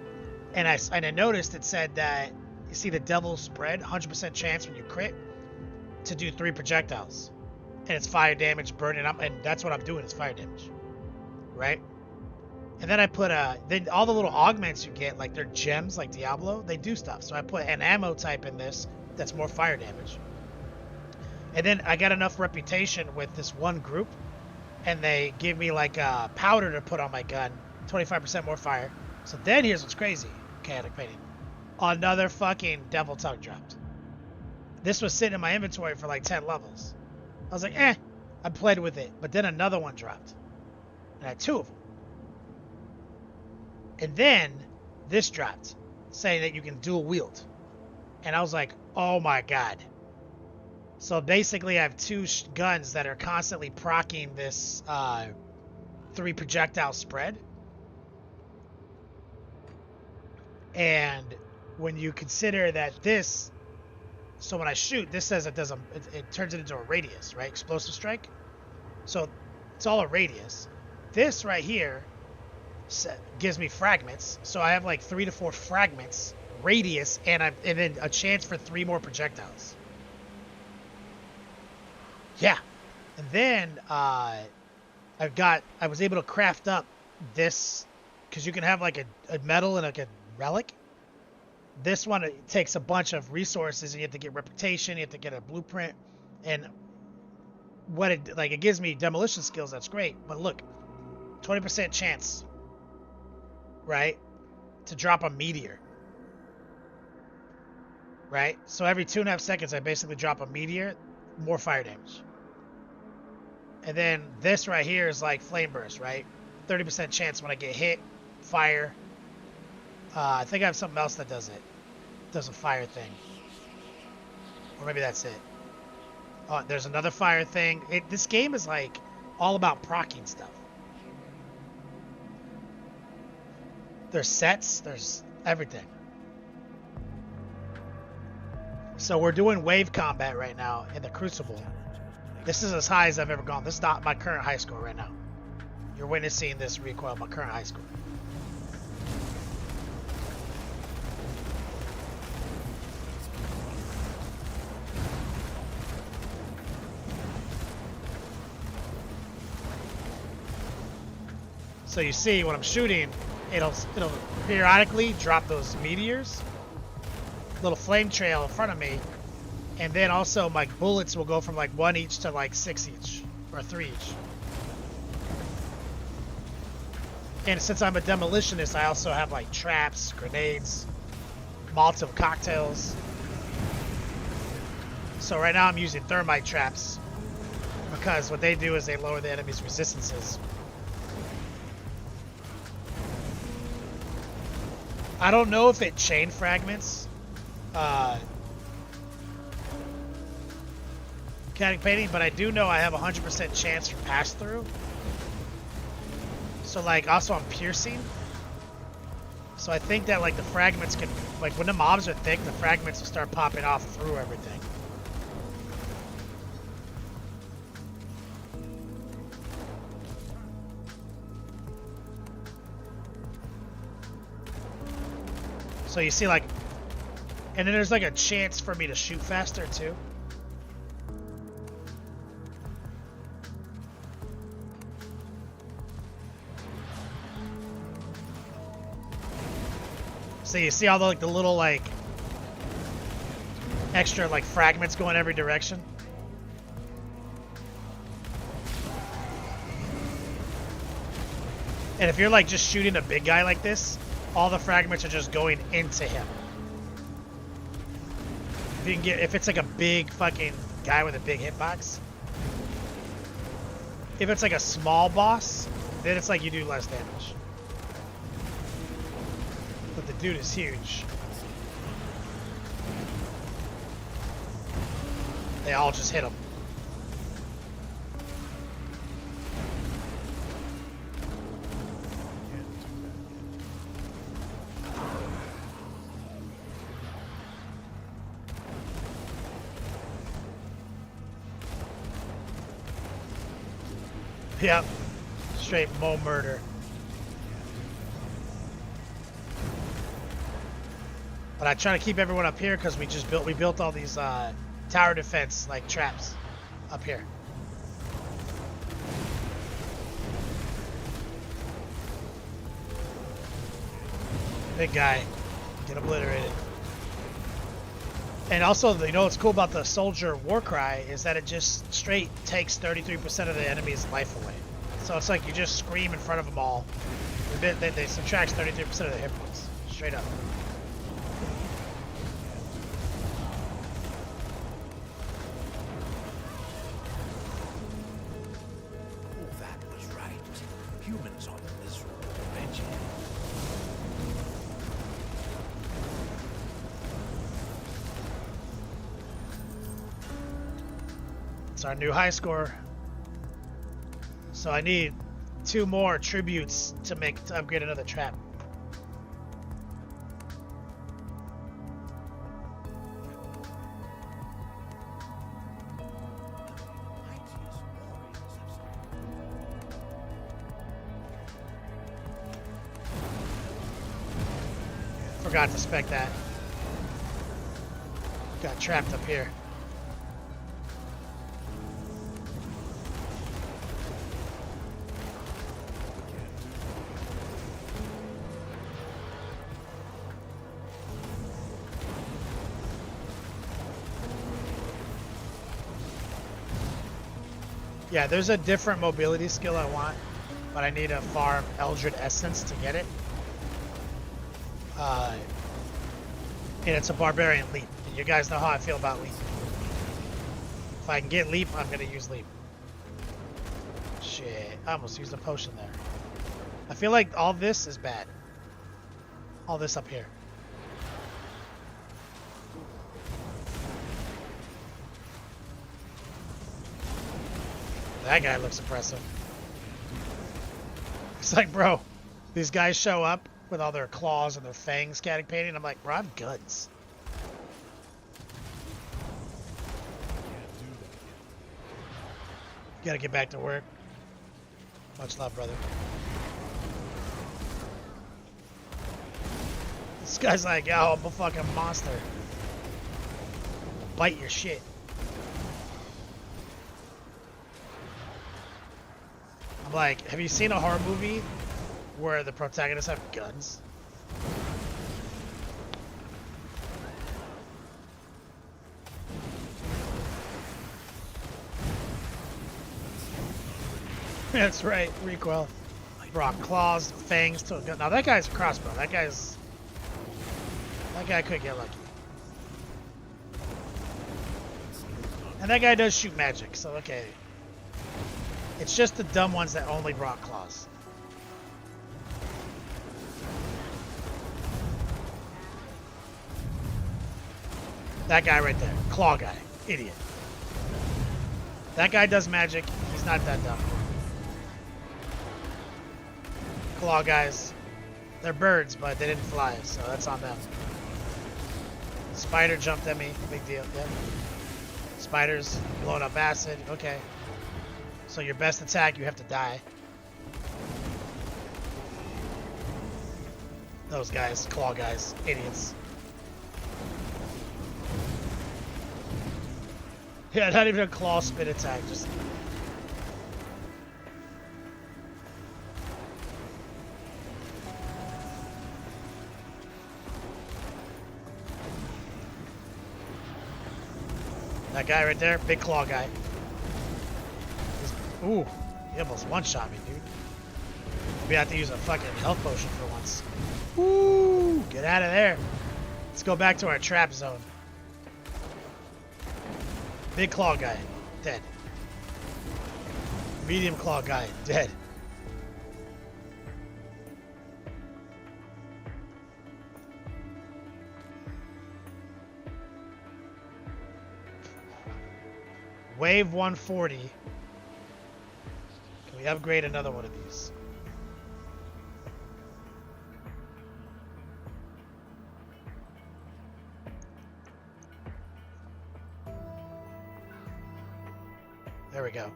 and I noticed it said that, you see the Devil Spread, 100% chance when you crit to do 3 projectiles, and it's fire damage, burning up, and that's what I'm doing, is fire damage, right? And then I put then all the little augments you get, like they're gems, like Diablo, they do stuff. So I put an ammo type in this that's more fire damage. And then I got enough reputation with this one group, and they give me like a powder to put on my gun, 25% more fire. So then here's what's crazy, Caddick Painting. Another fucking Devil Tongue dropped. This was sitting in my inventory for like 10 levels. I was like, I played with it. But then another one dropped. And I had 2 of them. And then this dropped, saying that you can dual wield. And I was like, oh my god. So basically I have 2 guns that are constantly proccing this 3 projectile spread. And when you consider that this, so when I shoot, this says it turns it into a radius, right? Explosive strike. So it's all a radius. This right here gives me fragments. So I have like 3 to 4 fragments, radius, and then a chance for 3 more projectiles. Yeah, And then I was able to craft up this, because you can have like a metal and like a relic. This one, it takes a bunch of resources, and you have to get reputation, you have to get a blueprint, and what it gives me demolition skills. That's great, but look, 20% chance, right, to drop a meteor, right? So every 2.5 seconds, I basically drop a meteor, more fire damage. And then this right here is like flame burst, right? 30% chance when I get hit, fire. I think I have something else that does it. Does a fire thing. Or maybe that's it. Oh, there's another fire thing. This game is like all about proccing stuff. There's sets, there's everything. So we're doing wave combat right now in the Crucible. This is as high as I've ever gone. This is not my current high score right now. You're witnessing this recoil of my current high score. So you see when I'm shooting, it'll periodically drop those meteors, little flame trail in front of me, and then also my bullets will go from like 1 each to like 6 each or 3 each. And since I'm a demolitionist, I also have like traps, grenades, Molotov cocktails. So right now I'm using thermite traps because what they do is they lower the enemy's resistances. I don't know if it chain fragments mechanic painting, but I do know I have 100% chance for pass through. So like also I'm piercing. So I think that like the fragments can, like when the mobs are thick, the fragments will start popping off through everything. So you see like, and then there's like a chance for me to shoot faster too. So you see all the like the little like extra like fragments going every direction. And if you're like just shooting a big guy like this, all the fragments are just going into him. If you can get, if it's like a big fucking guy with a big hitbox. If it's like a small boss, then it's like you do less damage. But the dude is huge. They all just hit him. Yep. Straight Mo murder. But I try to keep everyone up here because we built all these tower defense like traps up here. Big guy, get obliterated. And also, you know what's cool about the soldier war cry is that it just straight takes 33% of the enemy's life away. So it's like you just scream in front of them all. They subtract 33% of their hit points, straight up. Oh, that was right. Humans on this dimension. It's our new high score. So I need 2 more tributes to upgrade another trap. Forgot to spec that. Got trapped up here. Yeah, there's a different mobility skill I want, but I need to farm Eldred Essence to get it. And it's a Barbarian Leap. And you guys know how I feel about Leap. If I can get Leap, I'm going to use Leap. Shit, I almost used a potion there. I feel like all this is bad. All this up here. That guy looks impressive. It's like, bro, these guys show up with all their claws and their fangs catty painting. I'm like, bro, I have guns. You gotta get back to work. Much love, brother. This guy's like, oh, I'm a fucking monster. Bite your shit. I'm like, have you seen a horror movie where the protagonists have guns? That's right, recoil. Brought claws, fangs to a gun. Now that guy's a crossbow. That guy could get lucky. And that guy does shoot magic, so okay. It's just the dumb ones that only brought claws. That guy right there. Claw guy. Idiot. That guy does magic. He's not that dumb. Claw guys. They're birds, but they didn't fly, so that's on them. Spider jumped at me. Big deal. Yep. Spiders blowing up acid. Okay. So your best attack, you have to die. Those guys, claw guys, idiots. Yeah, not even a claw spit attack, just... That guy right there, big claw guy. Ooh, he almost one-shot me, dude. We have to use a fucking health potion for once. Ooh, get out of there. Let's go back to our trap zone. Big claw guy, dead. Medium claw guy, dead. Wave 140. Can we upgrade another one of these? There we go.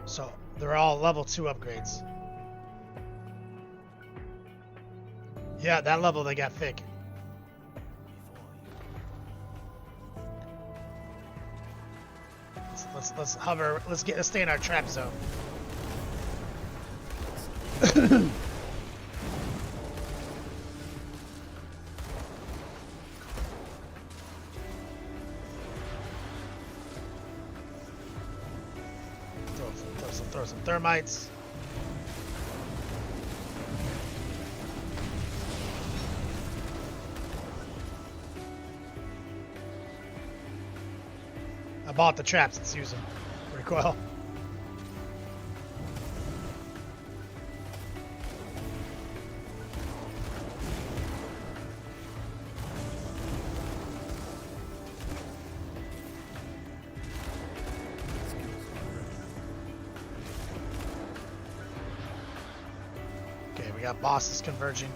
So they're all level 2 upgrades. Yeah, that level they got thick. Let's hover. Let's stay in our trap zone. Throw some thermites. I bought the traps. Let's use them. Recoil. Okay, we got bosses converging.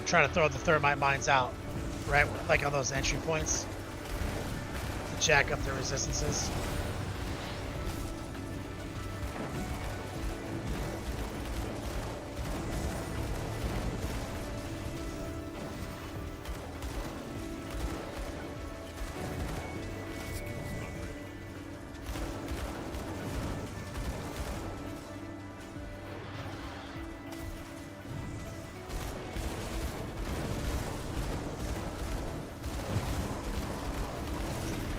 Try to throw the thermite mines out, right, like on those entry points to jack up the resistances.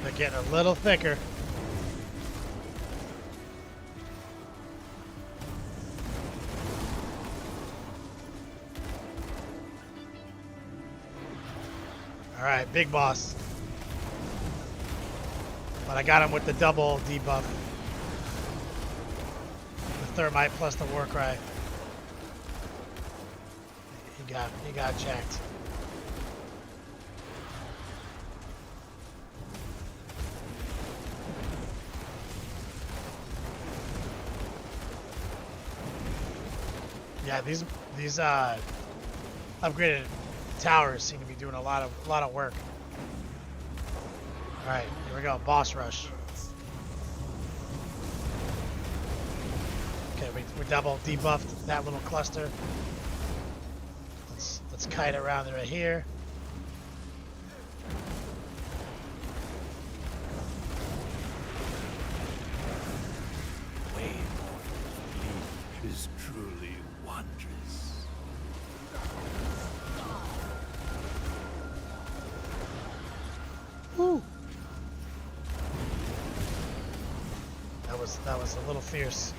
They're getting a little thicker. Alright, big boss. But I got him with the double debuff. The thermite plus the war cry. He got jacked. Yeah, these upgraded towers seem to be doing a lot of work. All right, here we go, boss rush. Okay, we double debuffed that little cluster. Let's kite around right here. Way more is truly wondrous. Woo! That was a little fierce.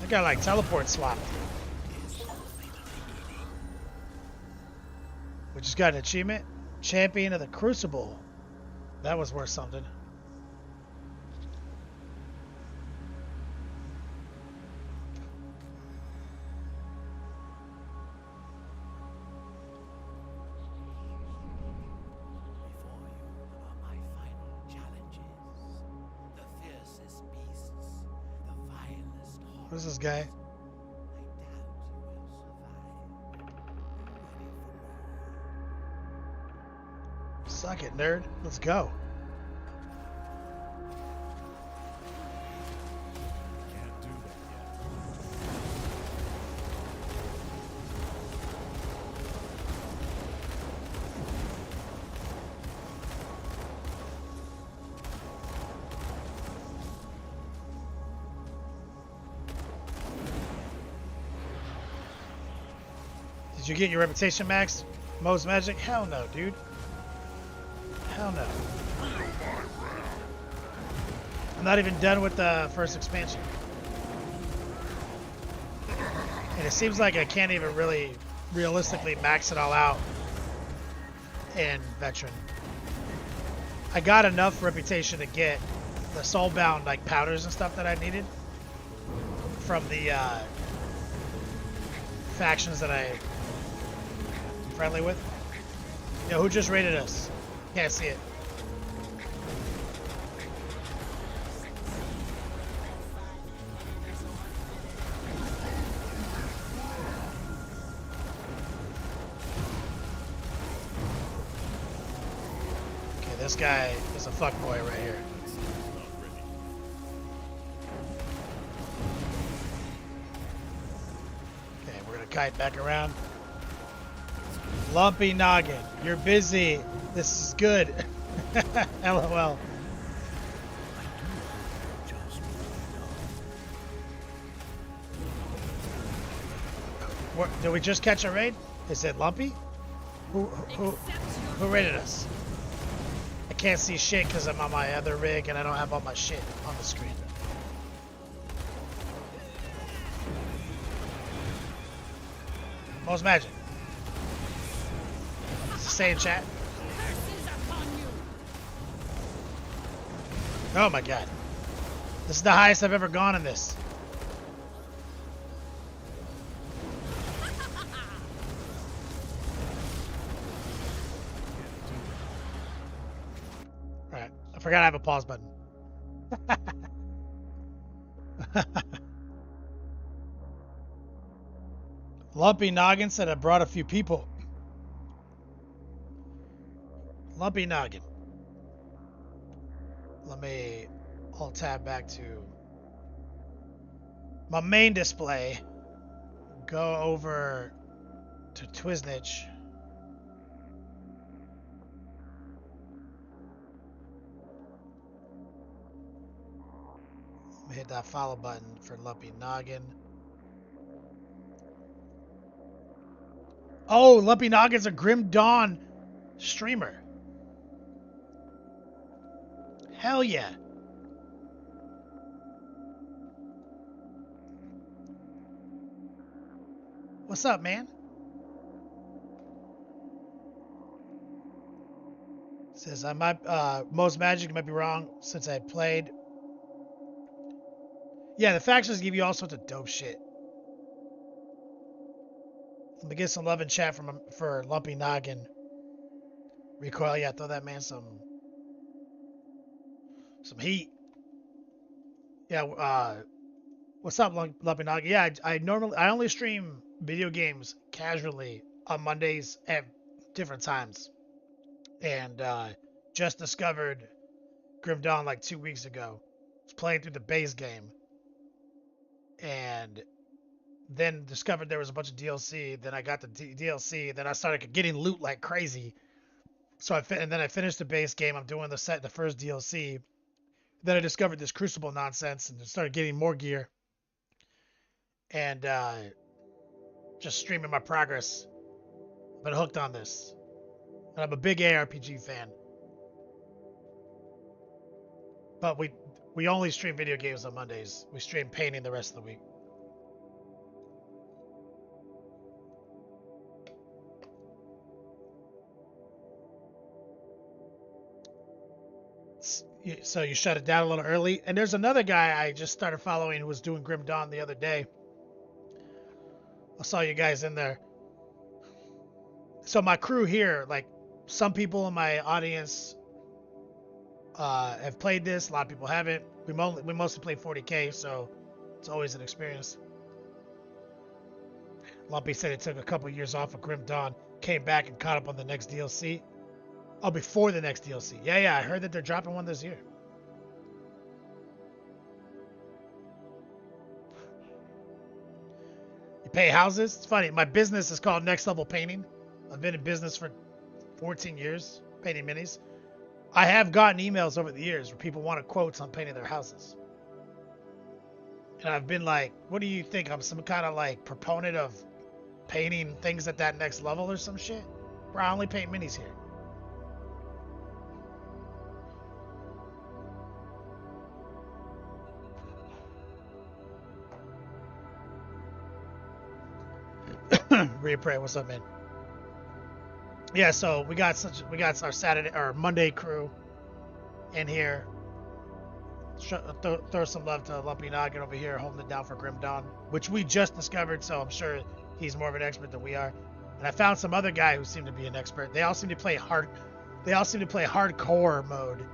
I got like teleport swapped. We just got an achievement. Champion of the Crucible. That was worth something. Before you are my final challenges. The fiercest beasts, the vilest horrors. Who's this guy? I doubt you will survive. Ready for more. Suck it, nerd. Let's go. Can't do that yet. Did you get your reputation max? Most magic? Hell no, dude. Hell no. I'm not even done with the first expansion. And it seems like I can't even really realistically max it all out in Veteran. I got enough reputation to get the soulbound like powders and stuff that I needed from the factions that I'm friendly with. Yo, who just raided us? Can't see it. Okay, this guy is a fuckboy right here. Okay, we're gonna kite back around. Lumpy Noggin, you're busy. This is good. LOL. Did we just catch a raid? Is it Lumpy? Who raided us? I can't see shit because I'm on my other rig and I don't have all my shit on the screen. Most magic. Does it say in chat? Oh my god. This is the highest I've ever gone in this. Alright, I forgot I have a pause button. Lumpy Noggin said I brought a few people. Lumpy Noggin. Let me alt tab back to my main display. Go over to Twiznich. that follow button for Lumpy Noggin. Oh, Lumpy Noggin's a Grim Dawn streamer. Hell yeah. What's up, man? Says I might most magic might be wrong since I played. Yeah, the factions give you all sorts of dope shit. Let me get some love in chat for Lumpy Noggin. Recoil, yeah, throw that man some heat. Yeah, what's up, Lumpy Noggin? Yeah, I only stream video games casually on Mondays at different times, and just discovered Grim Dawn like 2 weeks ago. I was playing through the base game, and then discovered there was a bunch of DLC. Then I got the DLC. Then I started getting loot like crazy. So and then I finished the base game. I'm doing the first DLC. Then I discovered this Crucible nonsense and started getting more gear. And just streaming my progress. I've been hooked on this. And I'm a big ARPG fan. But we only stream video games on Mondays. We stream painting the rest of the week. So you shut it down a little early. And there's another guy I just started following who was doing Grim Dawn the other day. I saw you guys in there. So my crew here, like some people in my audience have played this. A lot of people haven't. We mostly play 40K, so it's always an experience. Lumpy said it took a couple years off of Grim Dawn, came back and caught up on the next DLC. Oh, before the next DLC. Yeah, I heard that they're dropping one this year. You pay houses? It's funny. My business is called Next Level Painting. I've been in business for 14 years, painting minis. I have gotten emails over the years where people wanted quotes on painting their houses. And I've been like, what do you think? I'm some kind of like proponent of painting things at that next level or some shit? Bro, I only paint minis here. Reapray, what's up, man? Yeah, so we got our Saturday or Monday crew in here. Throw some love to Lumpy Noggin over here, holding it down for Grim Dawn, which we just discovered. So I'm sure he's more of an expert than we are. And I found some other guy who seemed to be an expert. They all seem to play hardcore mode.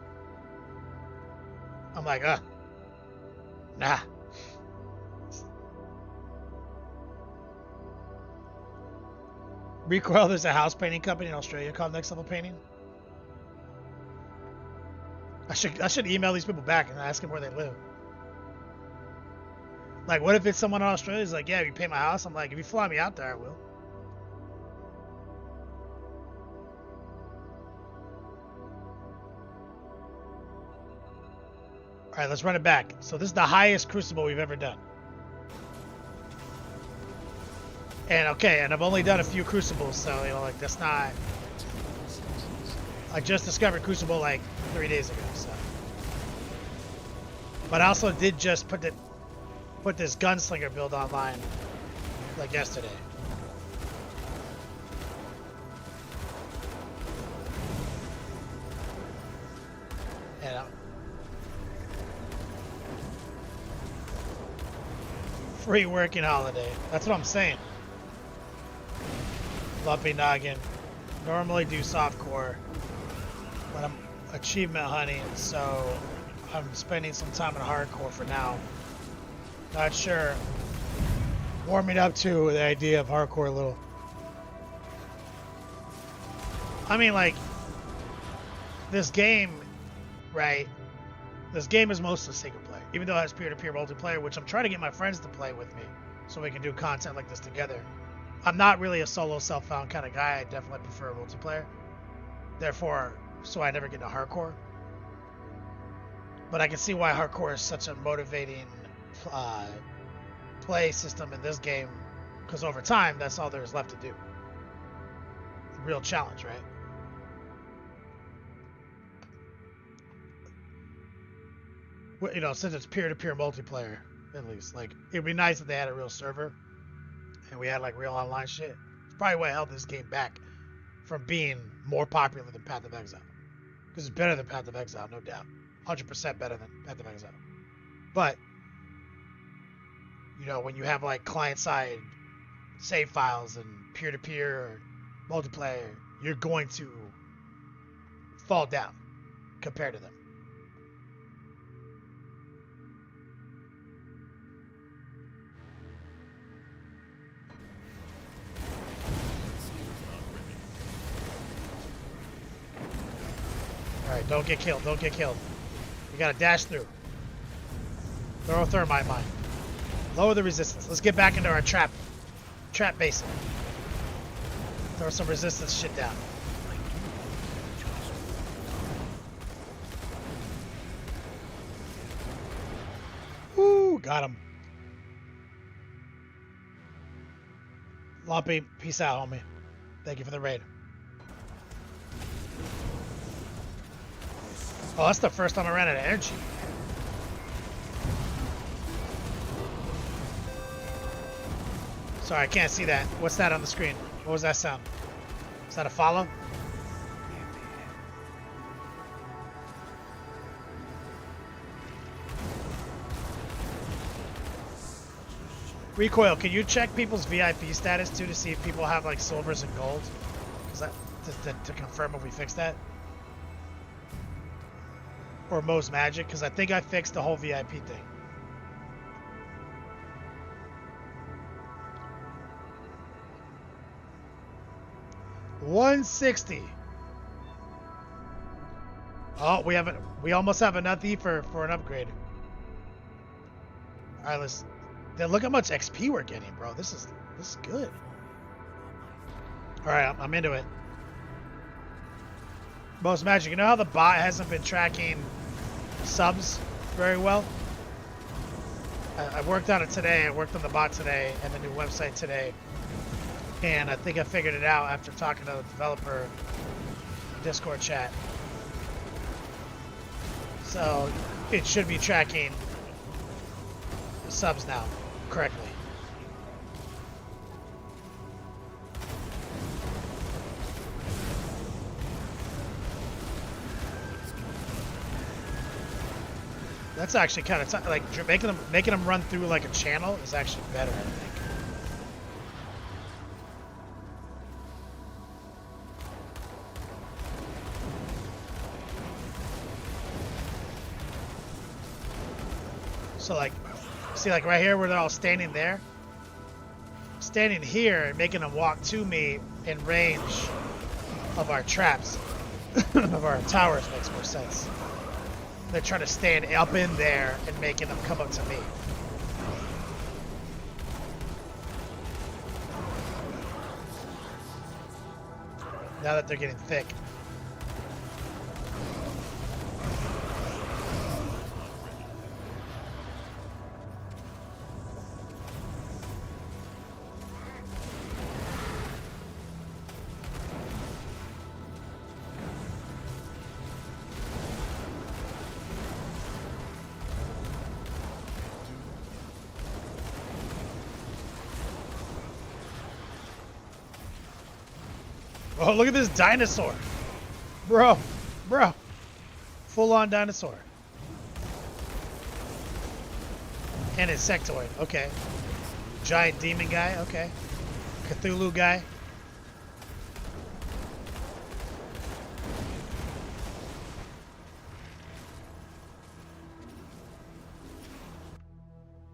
I'm like, nah. Recoil, there's a house painting company in Australia called Next Level Painting. I should email these people back and ask them where they live. Like, what if it's someone in Australia who's like, yeah, if you paint my house? I'm like, if you fly me out there, I will. All right, let's run it back. So this is the highest Crucible we've ever done. And I've only done a few Crucibles, so like that's not. I just discovered Crucible like 3 days ago, so. But I also did just put this gunslinger build online like yesterday. And free working holiday. That's what I'm saying. Lumpy Noggin. Normally do softcore, but I'm achievement hunting, so I'm spending some time in hardcore for now. Not sure. Warming up to the idea of hardcore a little. I mean, like, this game, right? This game is mostly single player, even though it has peer-to-peer multiplayer, which I'm trying to get my friends to play with me so we can do content like this together. I'm not really a solo self-found kind of guy. I definitely prefer multiplayer. Therefore, so I never get into hardcore. But I can see why hardcore is such a motivating uh, play system in this game, because over time, that's all there's left to do. Real challenge, right? Well, you know, since it's peer-to-peer multiplayer, at least, like, it'd be nice if they had a real server and we had like real online shit. It's probably what held this game back from being more popular than Path of Exile, because it's better than Path of Exile, no doubt, 100% better than Path of Exile. But you know, when you have like client-side save files and peer-to-peer or multiplayer, you're going to fall down compared to them. Alright, don't get killed, don't get killed. You gotta dash through. Throw a thermite mine. Lower the resistance. Let's get back into our trap basin. Throw some resistance shit down. Woo, got him. Lumpy, peace out, homie. Thank you for the raid. Oh, that's the first time I ran out of energy. Sorry, I can't see that. What's that on the screen? What was that sound? Is that a follow? Recoil, can you check people's VIP status too to see if people have like silvers and gold? Cause that, to confirm if we fixed that? Or Mo's Magic, because I think I fixed the whole VIP thing. $160. Oh, we almost have enough E for an upgrade. Alright, let's then look how much XP we're getting, bro. This is good. Alright, I'm into it. Most Magic, you know how the bot hasn't been tracking subs very well? I worked on it today. I worked on the bot today and the new website today. And I think I figured it out after talking to the developer Discord chat. So it should be tracking the subs now correctly. That's actually kind of like making them run through like a channel is actually better, I think. So like, see like right here where they're all standing there? Standing here and making them walk to me in range of our traps, of our towers makes more sense. They're trying to stand up in there and making them come up to me. Now that they're getting thick. Oh, look at this dinosaur. Bro. Full-on dinosaur. And insectoid. Okay. Giant demon guy. Okay. Cthulhu guy.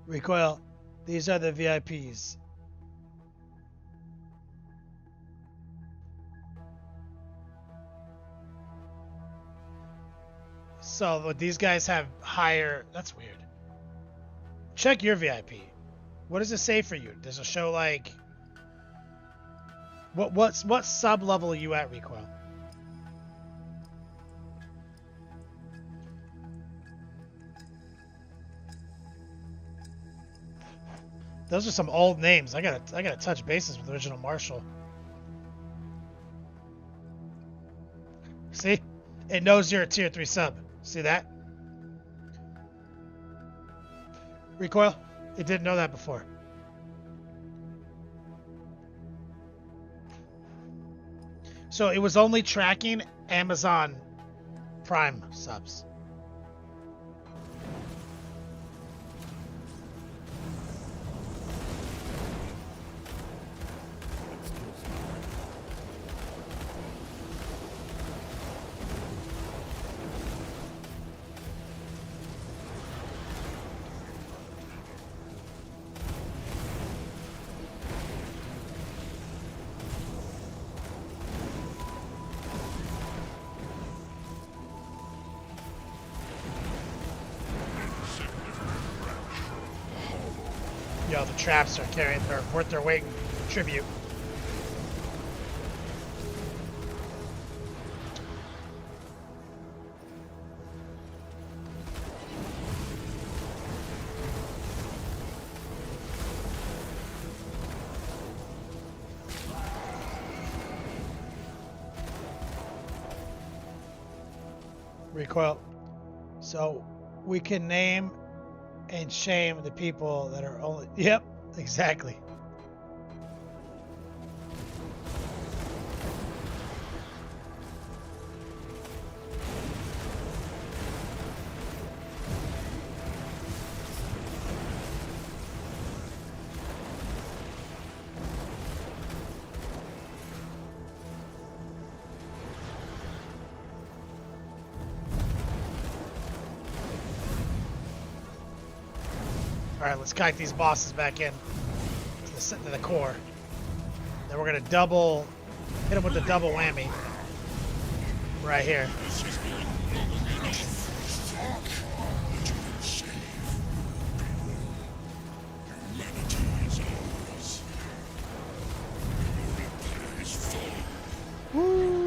Recoil. These are the VIPs. So these guys have higher. That's weird. Check your VIP. What does it say for you? Does it show like what sub level are you at, Recoil? Those are some old names. I gotta touch bases with Original Marshall. See? It knows you're a tier 3 sub. See that? Recoil? It didn't know that before. So it was only tracking Amazon Prime subs. Yo, the traps are carrying, they're worth their weight in tribute. Recoil. So we can name and shame the people that are only... Yep, exactly. Alright, let's kite these bosses back in to the core. Then we're going to hit them with the double whammy. Right here. Woo!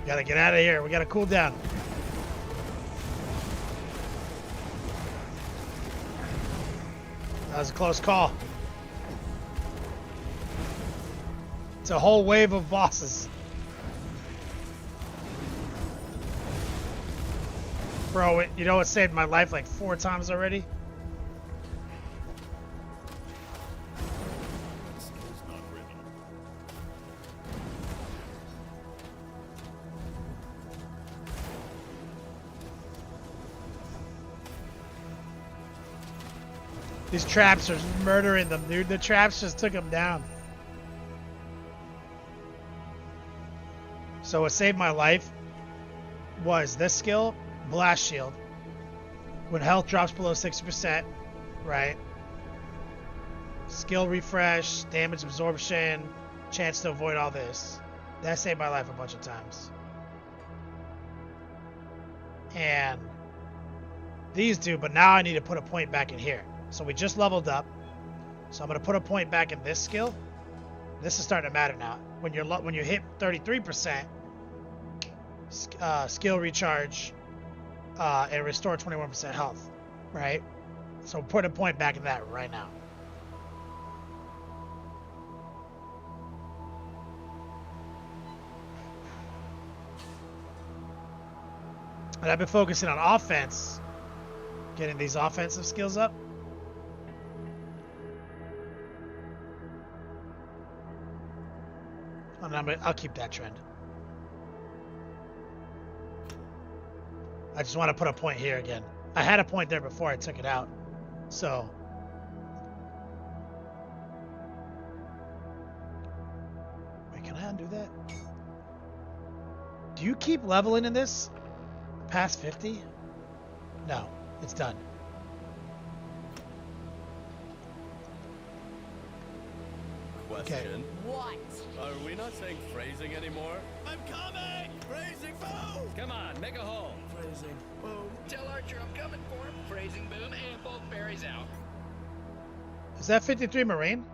Gotta get out of here. We gotta cool down. That was a close call. It's a whole wave of bosses. Bro, you know what saved my life like 4 times already? These traps are murdering them, dude. The traps just took them down. So what saved my life was this skill, Blast Shield. When health drops below 60%, right? Skill refresh, damage absorption, chance to avoid all this. That saved my life a bunch of times. And these do, but now I need to put a point back in here. So we just leveled up. So I'm going to put a point back in this skill. This is starting to matter now. When you hit 33%, skill recharge and restore 21% health, right? So put a point back in that right now. And I've been focusing on offense, getting these offensive skills up. And I'll keep that trend. I just want to put a point here again. I had a point there before I took it out. So. Wait, can I undo that? Do you keep leveling in this? Past 50? No, it's done. question. What? Are we not saying phrasing anymore? I'm coming! Phrasing boom! Come on, make a hole. Phrasing boom. Tell Archer I'm coming for him. Phrasing boom and both berries out. Is that 53 Marine?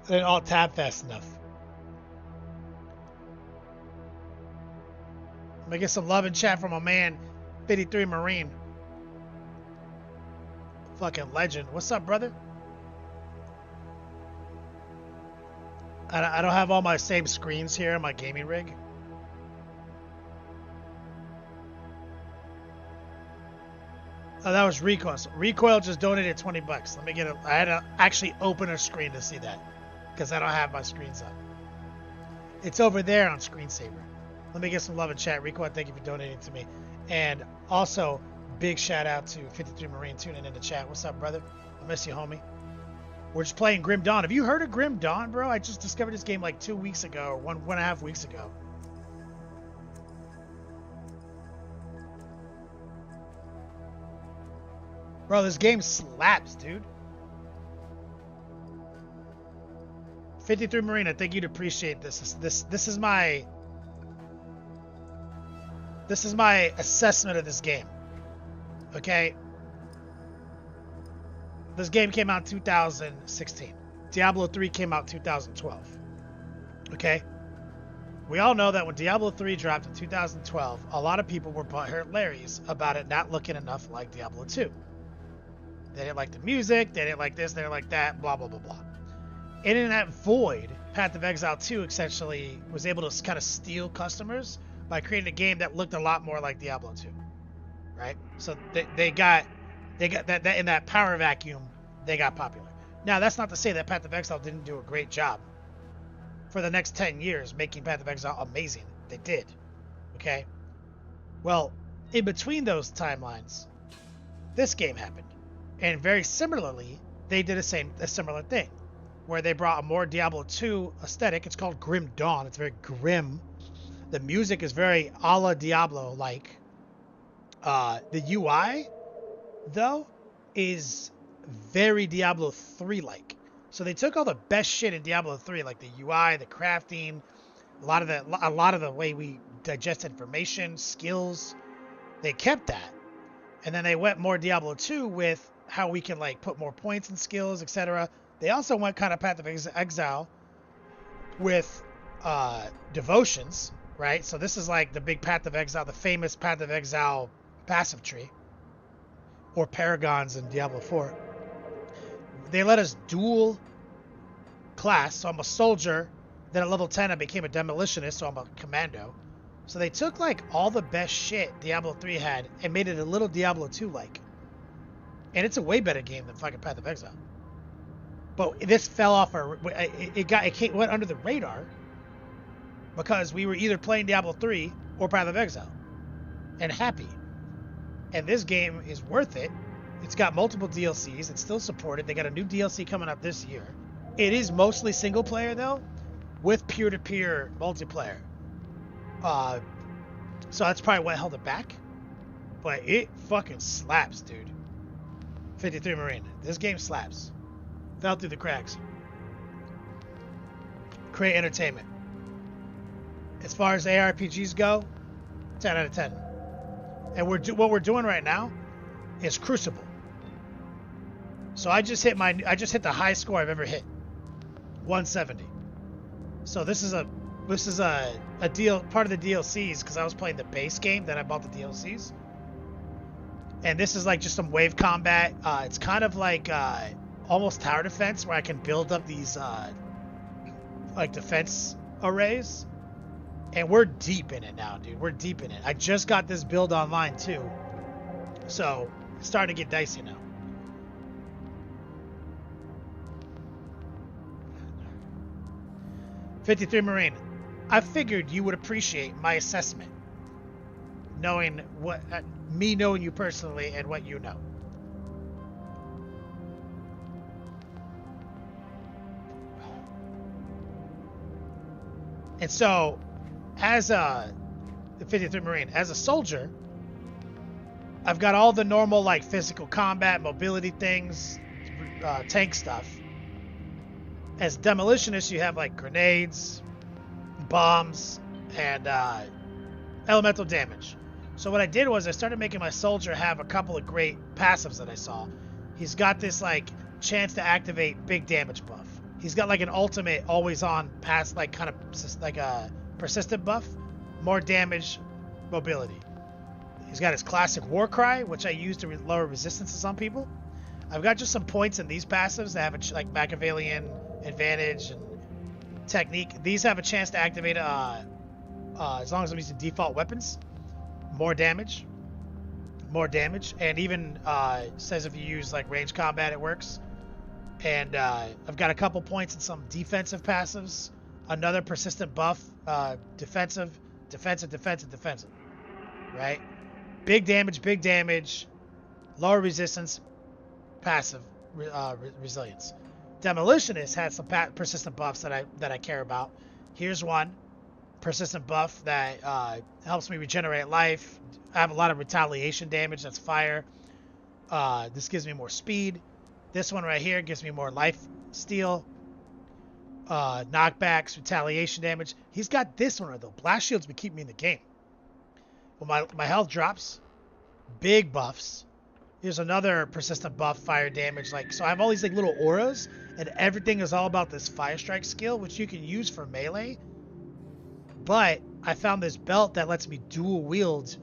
They didn't all tab fast enough. Let me get some love and chat from my man, 53 Marine. Fucking legend. What's up, brother? I don't have all my same screens here on my gaming rig. Oh, that was Recoil. So Recoil just donated 20 bucks. Let me get it. I had to actually open a screen to see that because I don't have my screens up. It's over there on Screensaver. Let me get some love in chat. Recoil, thank you for donating to me. And also, big shout out to 53 Marine tuning in the chat. What's up, brother? I miss you, homie. We're just playing Grim Dawn. Have you heard of Grim Dawn, bro? I just discovered this game like 2 weeks ago, or one and a half weeks ago. Bro, this game slaps, dude. 53 Marine, I think you'd appreciate this. This is my assessment of this game. Okay? This game came out in 2016. Diablo 3 came out in 2012. Okay? We all know that when Diablo 3 dropped in 2012, a lot of people were butthurt Larrys about it not looking enough like Diablo 2. They didn't like the music, they didn't like this, they didn't like that, blah, blah, blah, blah. And in that void, Path of Exile 2 essentially was able to kind of steal customers by creating a game that looked a lot more like Diablo 2. Right? So they got that in that power vacuum, they got popular. Now, that's not to say that Path of Exile didn't do a great job for the next 10 years making Path of Exile amazing. They did. Okay? Well, in between those timelines, this game happened. And very similarly, they did a similar thing, where they brought a more Diablo 2 aesthetic. It's called Grim Dawn. It's very grim. The music is very a la Diablo-like. The UI, though, is very Diablo 3-like. So they took all the best shit in Diablo 3, like the UI, the crafting, a lot of the way we digest information, skills. They kept that, and then they went more Diablo 2 with how we can like put more points in skills, etc. They also went kind of Path of Exile with devotions, right? So this is like the big Path of Exile, the famous Path of Exile passive tree, or paragons in Diablo 4. They let us dual class, so I'm a soldier. Then at level 10, I became a demolitionist, so I'm a commando. So they took like all the best shit Diablo 3 had and made it a little Diablo 2 like. And it's a way better game than fucking Path of Exile. But this fell off it went under the radar because we were either playing Diablo 3 or Path of Exile and happy. And this game is worth it. It's got multiple DLCs. It's still supported. They got a new DLC coming up this year. It is mostly single player though, with peer-to-peer multiplayer. So that's probably what held it back. But it fucking slaps, dude. 53 Marine. This game slaps. Fell through the cracks. Great entertainment. As far as ARPGs go, 10 out of 10. And what we're doing right now is Crucible. So I just hit the high score I've ever hit. 170. So this is a deal, part of the DLCs, because I was playing the base game, then I bought the DLCs. And this is like just some wave combat. It's kind of like almost tower defense, where I can build up these like defense arrays. And we're deep in it now, dude. We're deep in it. I just got this build online too, so it's starting to get dicey now. '53 Marine. I figured you would appreciate my assessment, knowing me knowing you personally and what you know. And so, as the 53 Marine, as a soldier, I've got all the normal like physical combat, mobility things, tank stuff. As demolitionist, you have like grenades, bombs, and elemental damage. So what I did was I started making my soldier have a couple of great passives that I saw. He's got this like chance to activate big damage buff. He's got like an ultimate always on pass, like kind of like a persistent buff, more damage, mobility. He's got his classic war cry, which I use to lower resistance to some people. I've got just some points in these passives that have a like Machiavellian advantage and technique. These have a chance to activate as long as I'm using default weapons. More damage, and even says if you use like range combat, it works. And I've got a couple points in some defensive passives, another persistent buff, defensive, right? Big damage, lower resistance, passive resilience. Demolitionist has some persistent buffs that I care about. Here's one. Persistent buff that helps me regenerate life. I have a lot of retaliation damage. That's fire. This gives me more speed. This one right here gives me more life steal. Knockbacks, retaliation damage. He's got this one though. Blast shields would keep me in the game. Well, my health drops. Big buffs. Here's another persistent buff, fire damage. Like, so I have all these like little auras, and everything is all about this fire strike skill, which you can use for melee. But I found this belt that lets me dual wield,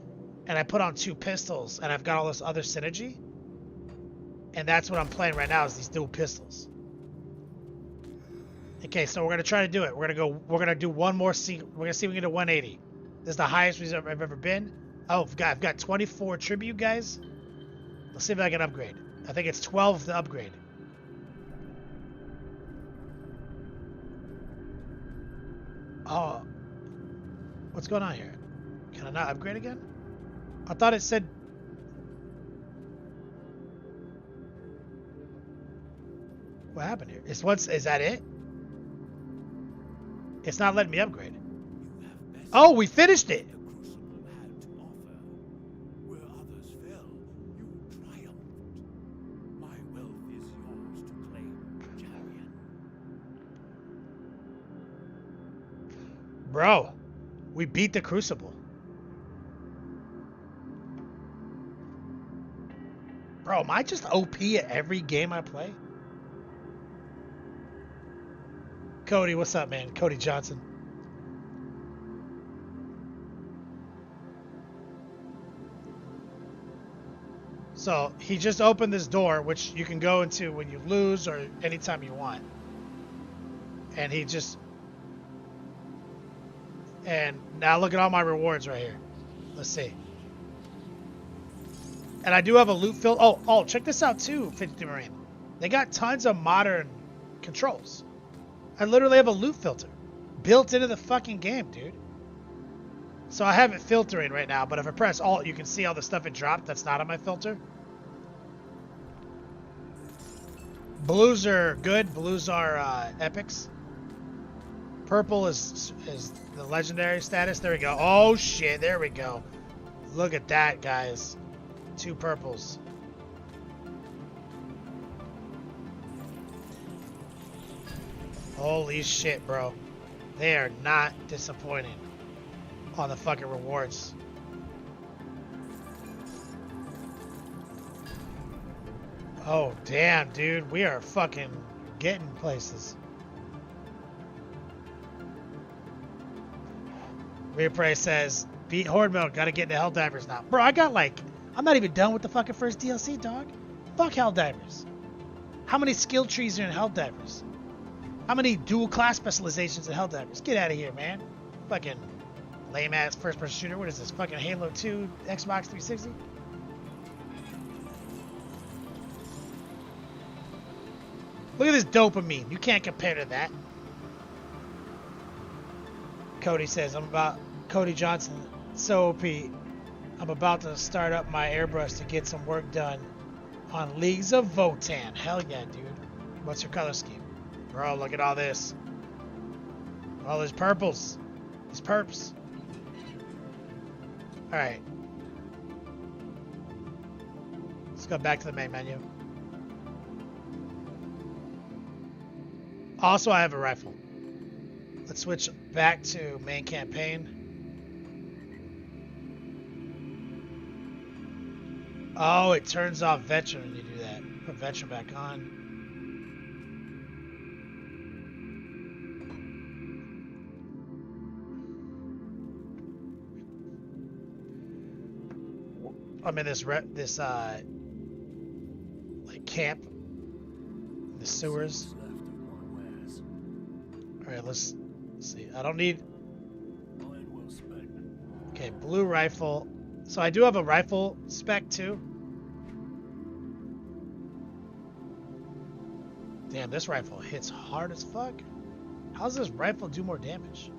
and I put on 2 pistols, and I've got all this other synergy. And that's what I'm playing right now is these dual pistols. Okay, so we're gonna try to do it. We're gonna do one more we're gonna see if we can get to 180. This is the highest reserve I've ever been. Oh, I've got 24 tribute, guys. Let's see if I can upgrade. I think it's 12 to upgrade. Oh. What's going on here? Can I not upgrade again? I thought it said... What happened here? Is that it? It's not letting me upgrade. Oh, we finished it! The Crucible had to offer. Where others fell, you triumphed. My wealth is yours to claim, champion. Bro, we beat the Crucible. Bro, am I just OP at every game I play? Cody, what's up, man? Cody Johnson. So he just opened this door, which you can go into when you lose or anytime you want. And he just... And now look at all my rewards right here. Let's see. And I do have a loot filter. Oh, check this out too, 50 Marine. They got tons of modern controls. I literally have a loot filter built into the fucking game, dude. So I have it filtering right now, but if I press Alt, you can see all the stuff it dropped that's not on my filter. Blues are good. Blues are epics. Purple is the legendary status. There we go. Oh shit, there we go. Look at that, guys. 2 purples. Holy shit, bro. They are not disappointing on the fucking rewards. Oh, damn, dude. We are fucking getting places. Reprey says, beat Horde Mode, gotta get into Helldivers now. Bro, I got like... I'm not even done with the fucking first DLC, dog. Fuck Helldivers. How many skill trees are in Helldivers? How many dual class specializations in Helldivers? Get out of here, man. Fucking lame ass first person shooter. What is this? Fucking Halo 2 Xbox 360? Look at this dopamine. You can't compare to that. Cody says, Cody Johnson, so OP. I'm about to start up my airbrush to get some work done on Leagues of Votann. Hell yeah, dude. What's your color scheme? Bro, look at all this. All these purples. These perps. Alright. Let's go back to the main menu. Also, I have a rifle. Let's switch back to main campaign. Oh, it turns off veteran when you do that. Put veteran back on. I'm in this like camp in the sewers. All right, let's see. I don't need. Okay, blue rifle. So I do have a rifle spec too. Damn, this rifle hits hard as fuck. How does this rifle do more damage?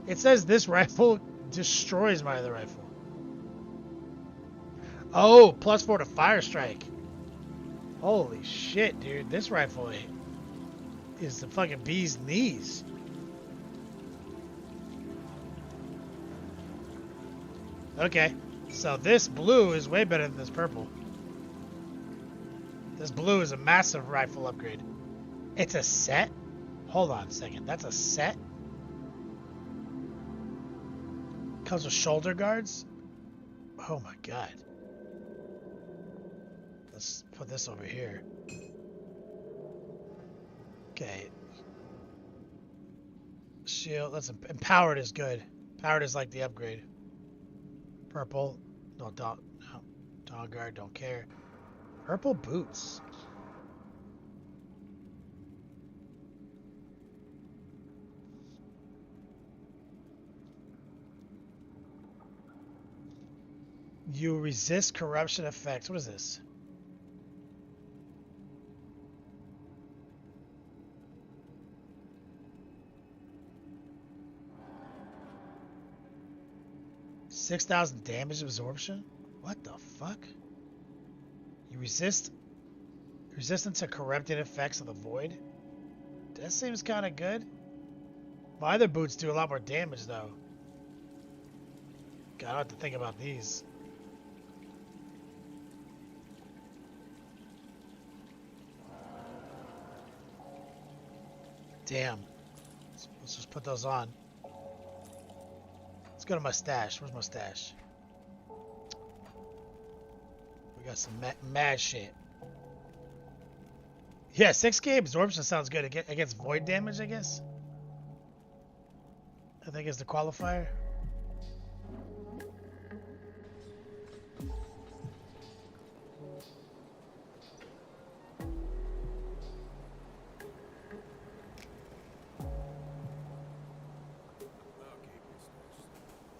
It says this rifle destroys my other rifle. Oh, +4 to fire strike. Holy shit, dude. This rifle is the fucking bee's knees. Okay, so this blue is way better than this purple. This blue is a massive rifle upgrade. It's a set? Hold on a second. That's a set? Comes with shoulder guards? Oh my god. Let's put this over here. Okay. Shield. That's empowered is good. Empowered is like the upgrade. Purple. No, dog guard. Don't care. Purple boots. You resist corruption effects. What is this? $6,000 damage absorption? What the fuck? You resistant to corrupting effects of the void? That seems kind of good. My other boots do a lot more damage though. God, I have to think about these. Damn. Let's just put those on. Let's go to my stash. Where's my stash? We got some mad shit. Yeah, 6k absorption sounds good. Against void damage, I guess. I think is the qualifier.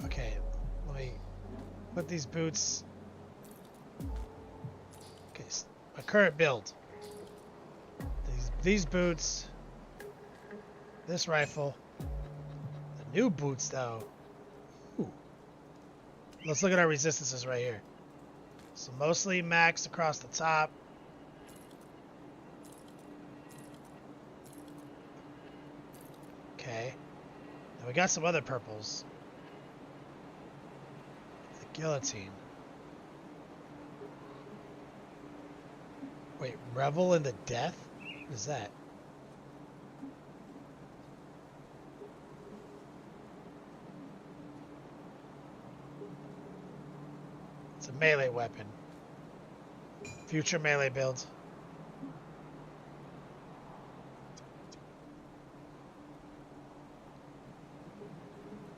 Okay, let me put these boots. Okay, my current build. These boots. This rifle. The new boots, though. Ooh. Let's look at our resistances right here. So mostly max across the top. Okay. Now we got some other purples. The guillotine. Wait, revel in the death? What is that? It's a melee weapon. Future melee build.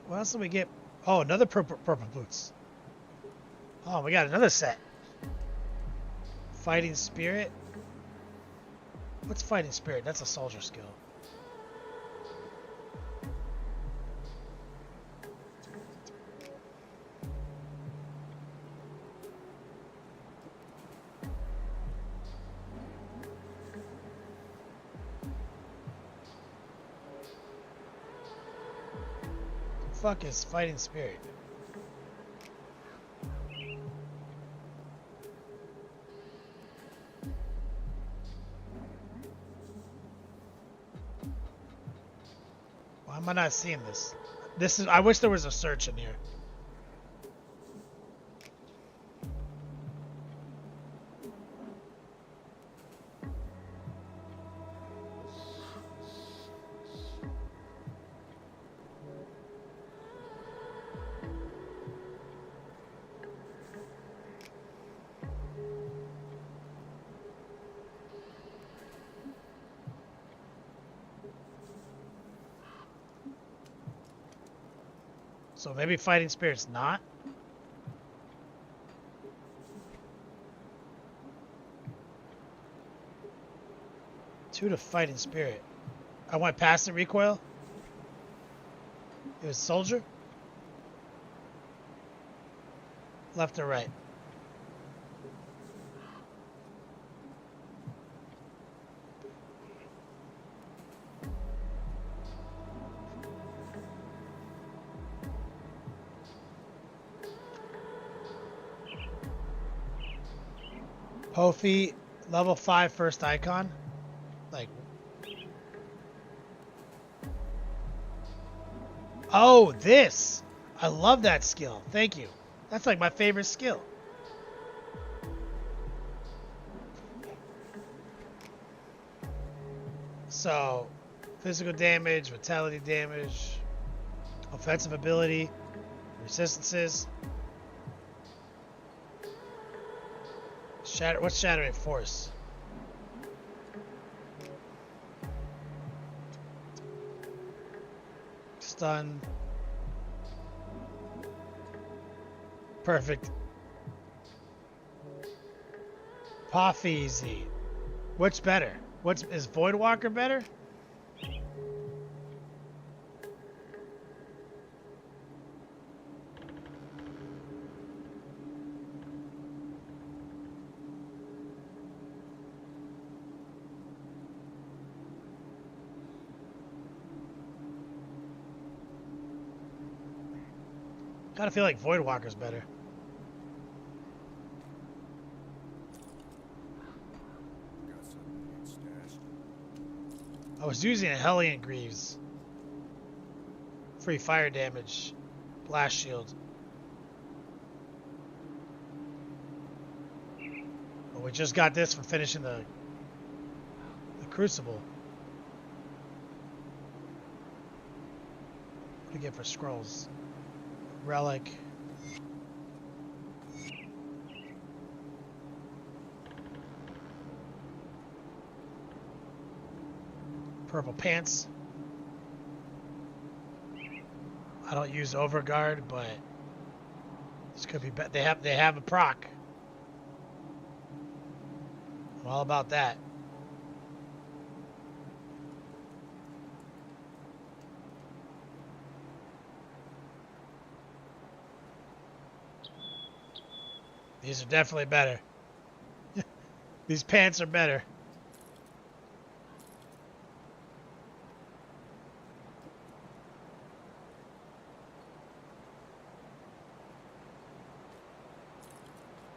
What else did we get? Oh, another purple boots. Oh, we got another set. Fighting spirit. What's fighting spirit? That's a soldier skill. The fuck is fighting spirit? Why am I not seeing this? This is. I wish there was a search in here. So maybe Fighting Spirit's not. Two to Fighting Spirit. I went past the recoil. It was Soldier. Left or right? Hofi, level 5 first icon. Like, oh, this. I love that skill. Thank you. That's like my favorite skill. So, physical damage, vitality damage, offensive ability, resistances. What's Shattering Force? Stun. Perfect. Easy. What's better? Is Voidwalker better? Kind of feel like Voidwalker's better. I was using a Hellion Greaves. Free fire damage. Blast shield. But we just got this from finishing the Crucible. What do you get for scrolls? Relic. Purple pants. I don't use Overguard, but this could be better. They have a proc. I'm all about that. These are definitely better. These pants are better.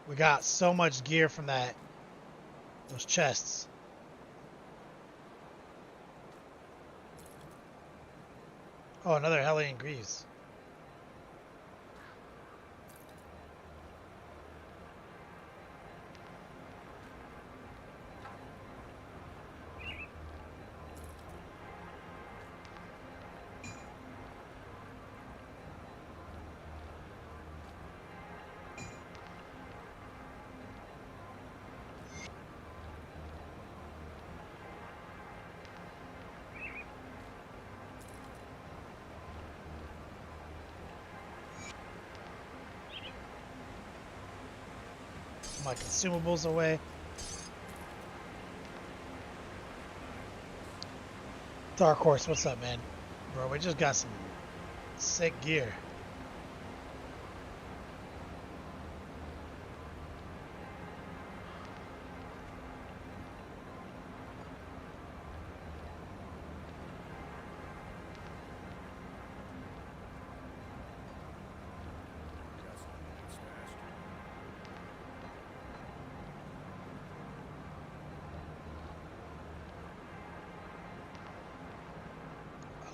We got so much gear from those chests. Oh, another Hellion Greaves. My consumables away. Dark Horse, what's up, man? Bro, we just got some sick gear.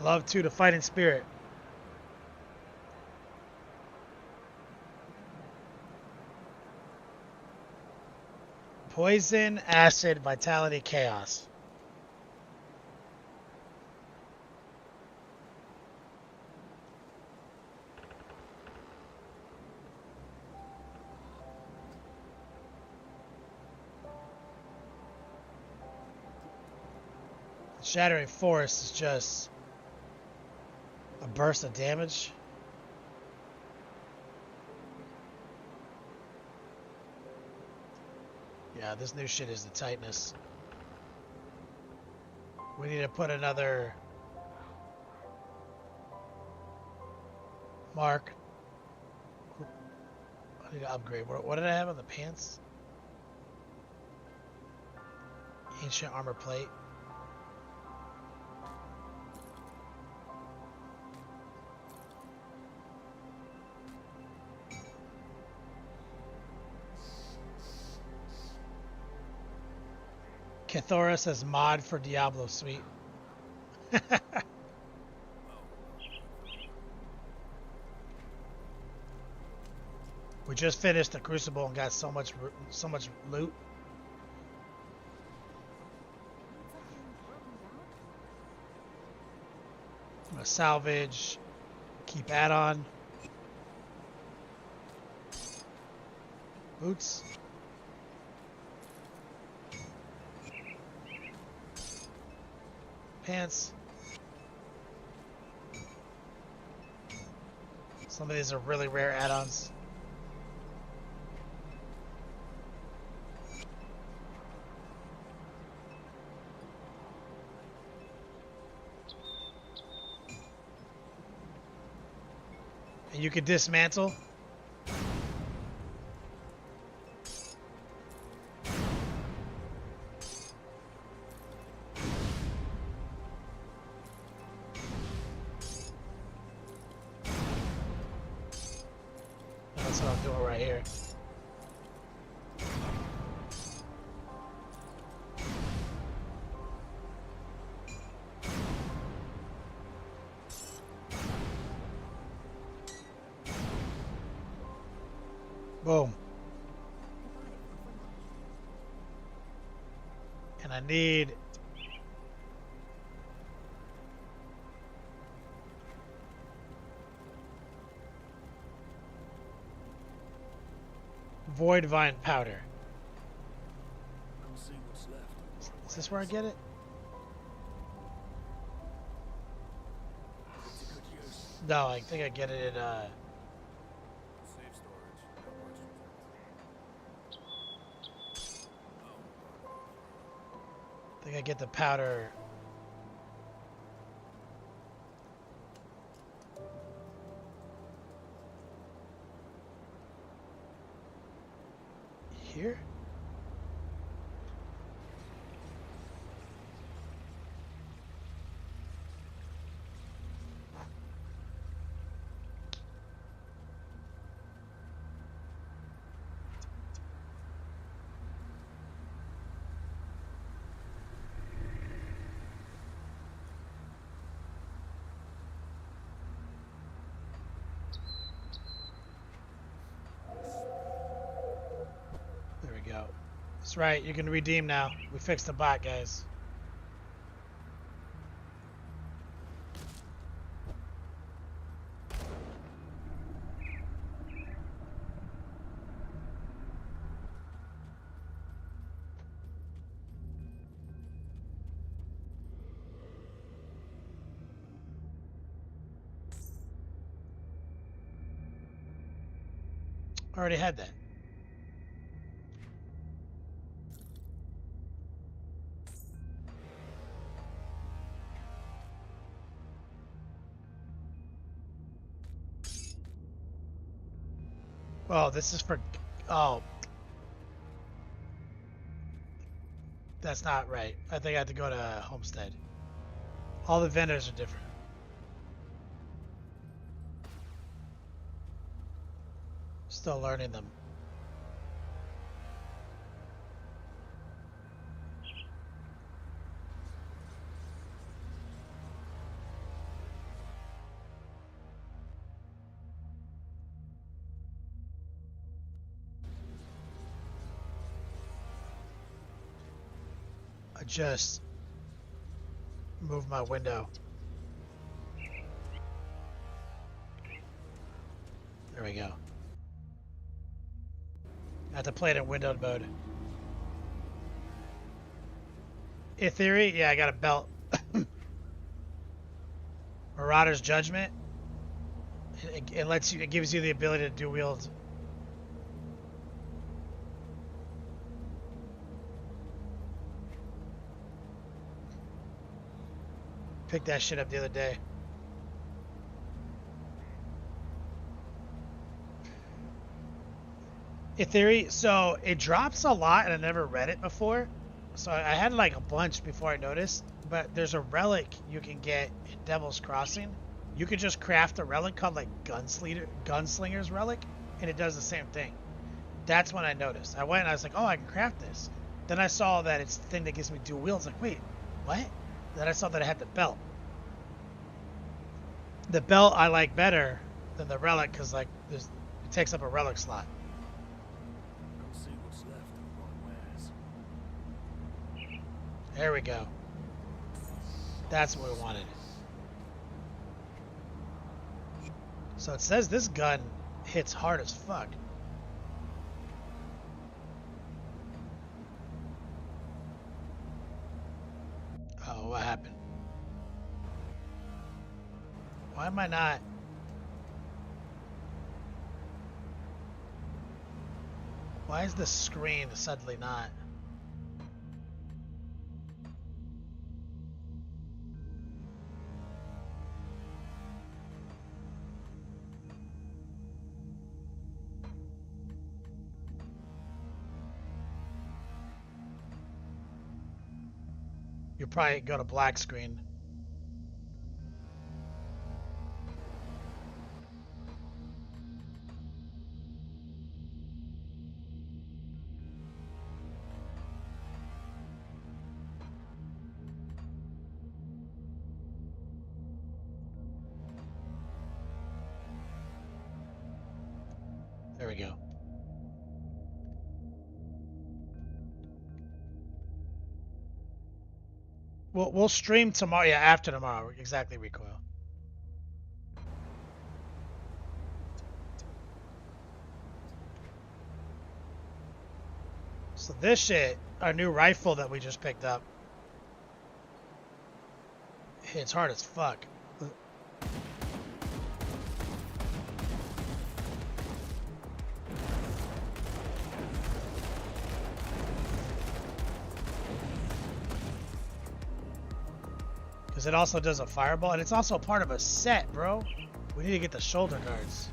Love too, the Fighting Spirit. Poison, Acid, Vitality, Chaos. Shattering Force is just a burst of damage. yeah, this new shit is the tightness. We need to put another mark. I need to upgrade. What did I have on the pants? Ancient armor plate. Kathora says mod for Diablo Suite. We just finished the Crucible and got so much loot. I'm gonna salvage, keep add-on. Boots. Pants. Some of these are really rare add-ons. And you can dismantle. That's what I'm doing right here. Boom. And I need Void Vine powder. I'm seeing what's left. Is this where I get it? It's a good use. No, I think I get it in Safe storage. I think I get the powder. Here? There we go. That's right, you can redeem now. We fixed the bot, guys. Already had that. Oh, this is for... Oh. That's not right. I think I have to go to Homestead. All the vendors are different. Still learning them. I just moved my window. There we go. I have to play it in windowed mode. In theory, yeah, I got a belt. Marauder's Judgment. It lets you. It gives you the ability to dual wield. Picked that shit up the other day. In theory, so it drops a lot, and I never read it before. So I had like a bunch before I noticed. But there's a relic you can get in Devil's Crossing. You could just craft a relic called like Gunslinger's Relic, and it does the same thing. That's when I noticed. I went and I was like, oh, I can craft this. Then I saw that it's the thing that gives me dual wields. Like, wait, what? Then I saw that I had the belt. The belt I like better than the relic because like it takes up a relic slot. I'll see what's left of my wares. There we go. That's what we wanted. So it says this gun hits hard as fuck. Oh, what happened? Why am I not? Why is the screen suddenly not? You'll probably go to black screen. There we go. We'll stream tomorrow. Yeah, after tomorrow. Exactly, Recoil. So this shit, our new rifle that we just picked up, hits hard as fuck. Because it also does a fireball, and it's also part of a set, bro. We need to get the shoulder guards.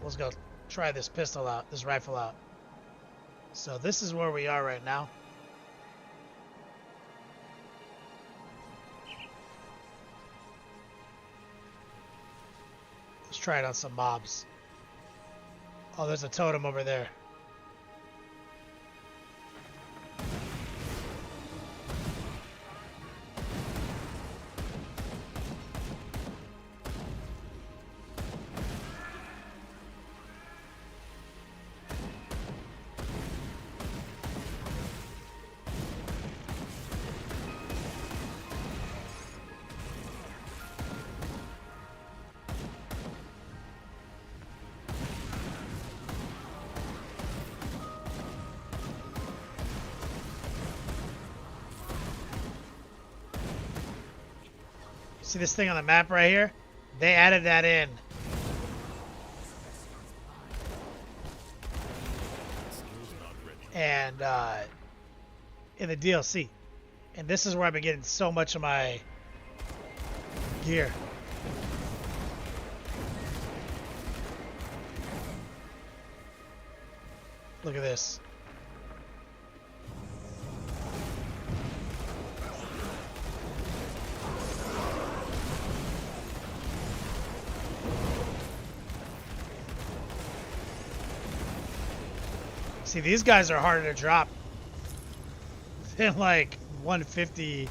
Let's go try this pistol out, this rifle out. So this is where we are right now. Let's try it on some mobs. Oh, there's a totem over there. See this thing on the map right here? They added that in. And in the DLC. And this is where I've been getting so much of my gear. Look at this. See, these guys are harder to drop than like 150.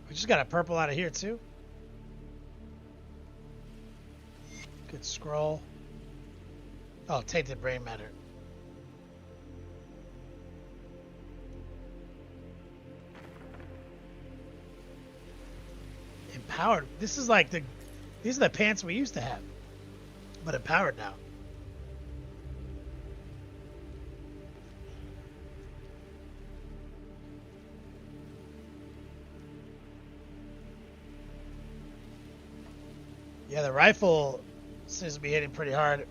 We just got a purple out of here too. Good scroll. Oh, tainted brain matter. Empowered. This is like these are the pants we used to have, but empowered now. Yeah, the rifle seems to be hitting pretty hard.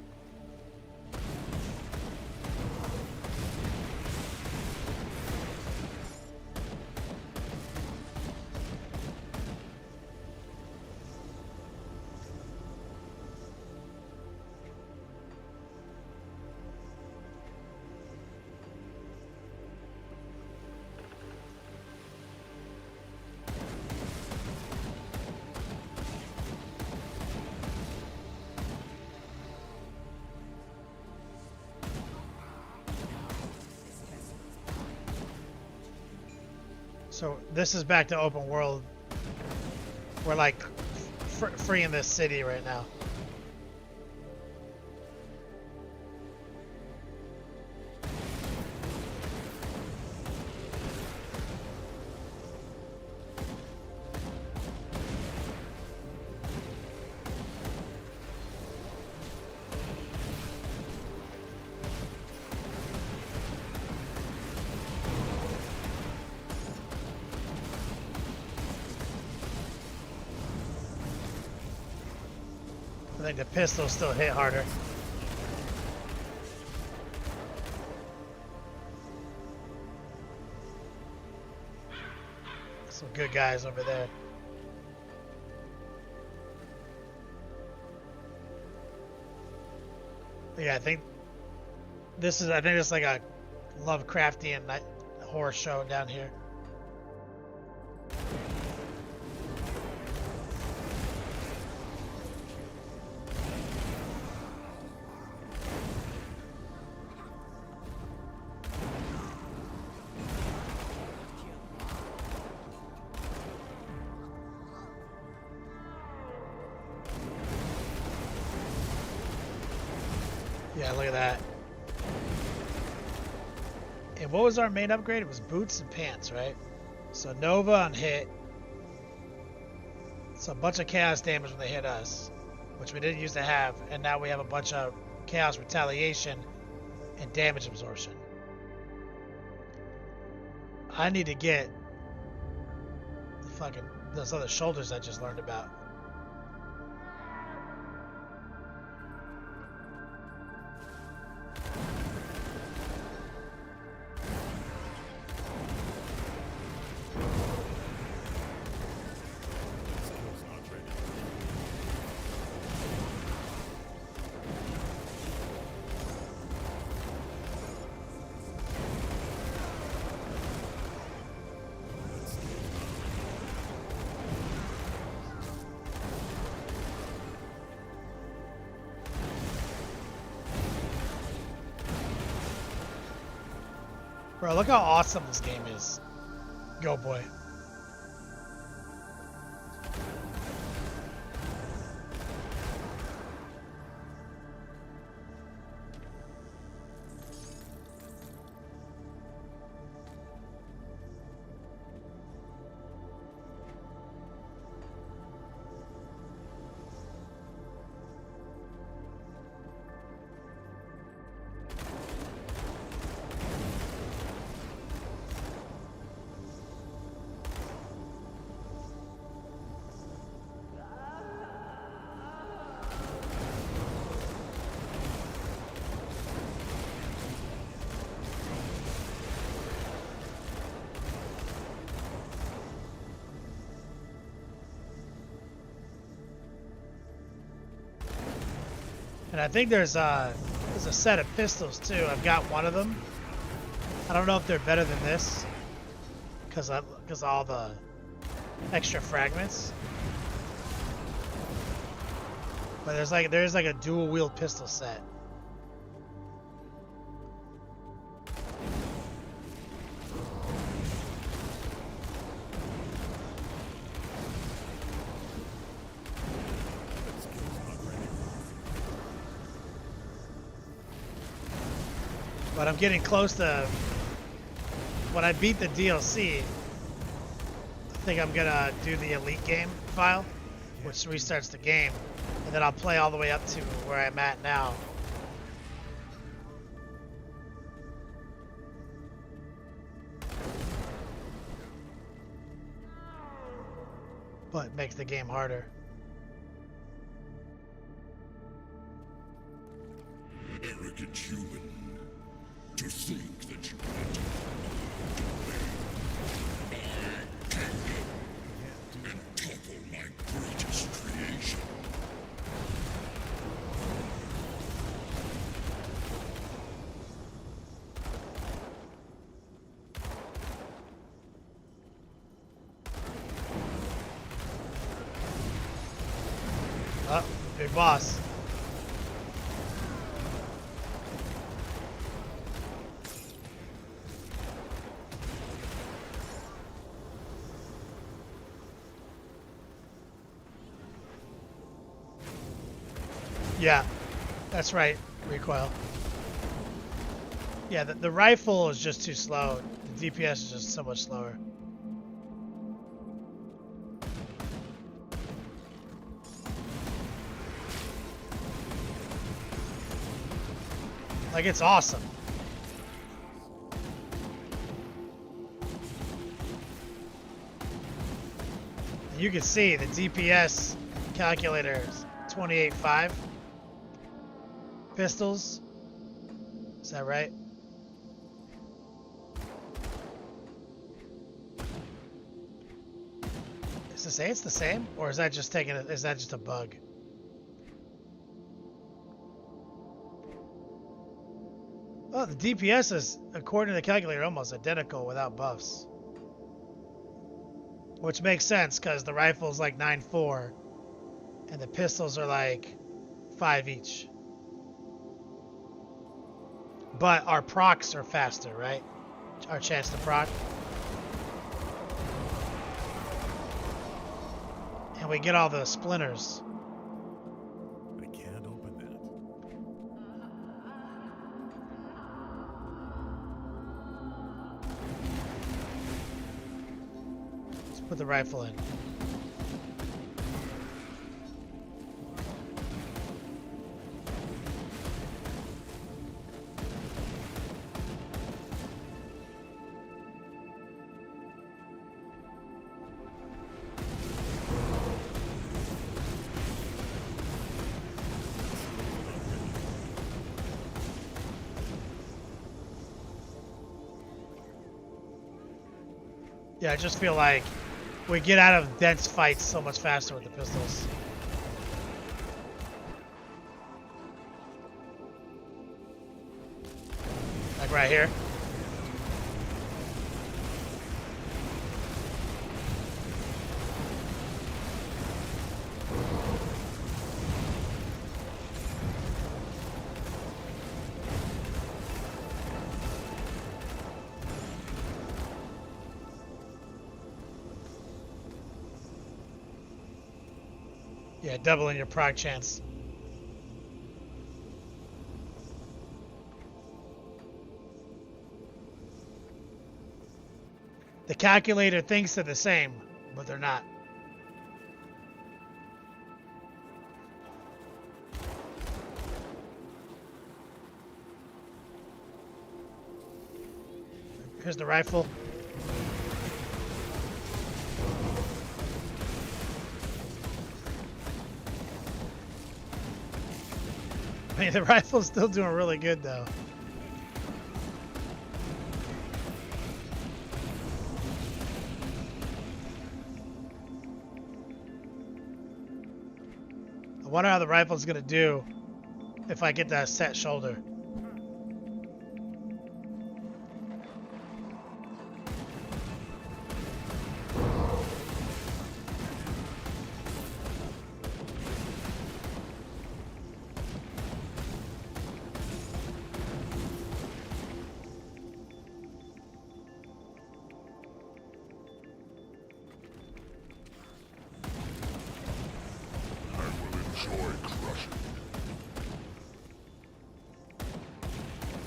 So this is back to open world. We're like free in this city right now. I think the pistols still hit harder. Some good guys over there. Yeah, I think this is like a Lovecraftian horror show down here. Yeah, look at that. And what was our main upgrade? It was boots and pants, right? So Nova on hit. So a bunch of chaos damage when they hit us, which we didn't used to have, and now we have a bunch of chaos retaliation and damage absorption. I need to get fucking those other shoulders I just learned about. Bro, look how awesome this game is. Go, boy. And I think there's a set of pistols too. I've got one of them. I don't know if they're better than this, because all the extra fragments. But there's like a dual wield pistol set. But I'm getting close to, when I beat the DLC, I think I'm gonna do the Elite game file, which restarts the game, and then I'll play all the way up to where I'm at now. But it makes the game harder. big boss. Yeah, that's right, recoil. Yeah, the rifle is just too slow. The DPS is just so much slower. Like, it's awesome. And you can see the DPS calculator is 28.5. Pistols. Is that right? Does it say it's the same? Or is that just taking it? Is that just a bug? Oh, the DPS is, according to the calculator, almost identical without buffs. Which makes sense because the rifle's like 9.4 and the pistols are like 5 each. But our procs are faster, right? Our chance to proc. And we get all the splinters. I can't open that. Let's put the rifle in. Yeah, I just feel like we get out of dense fights so much faster with the pistols. Like right here. Yeah, doubling your proc chance. The calculator thinks they're the same, but they're not. Here's the rifle. I mean, the rifle's still doing really good, though. I wonder how the rifle's gonna do if I get that set shoulder.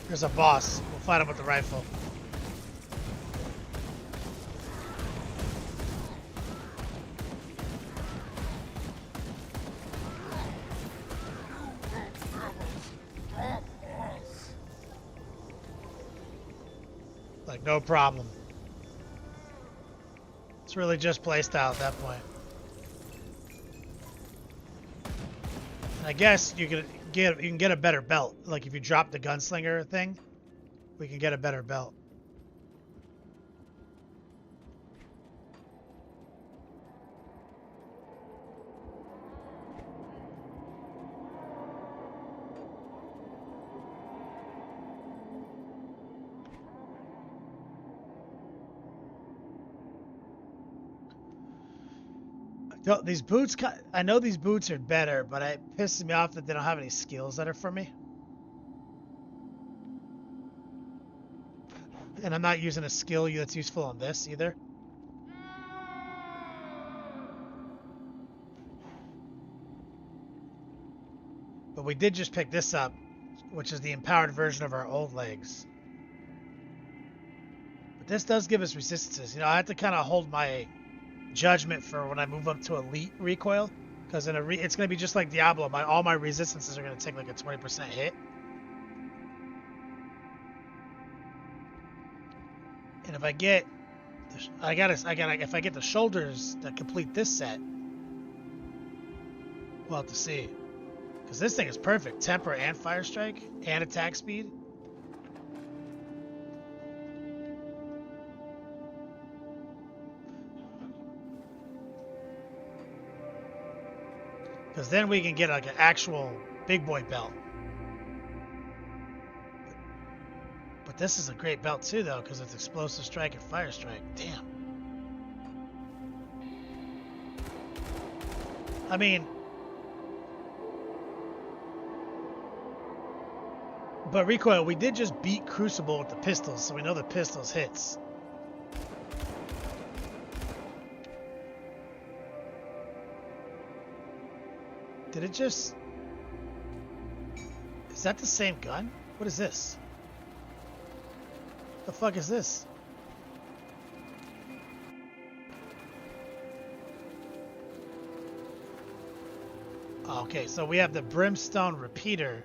There's a boss. We'll fight him with the rifle. Like, no problem. It's really just playstyle at that point. And I guess you can get a better belt. Like if you drop the gunslinger thing, we can get a better belt. These boots, I know these boots are better, but it pisses me off that they don't have any skills that are for me. And I'm not using a skill that's useful on this either. But we did just pick this up, which is the empowered version of our old legs. But this does give us resistances. You know, I have to kind of hold my judgment for when I move up to elite recoil, because in it's going to be just like Diablo. All my resistances are going to take like a 20% hit. And if I get, if I get the shoulders that complete this set, we'll have to see. Because this thing is perfect. Temper and Fire Strike and attack speed. Because then we can get like an actual big boy belt. But this is a great belt too, though, because it's Explosive Strike and Fire Strike. Damn. I mean... But recoil, we did just beat Crucible with the pistols, so we know the pistols hits. Did it just... Is that the same gun? What is this? The fuck is this? Okay, so we have the Brimstone Repeater.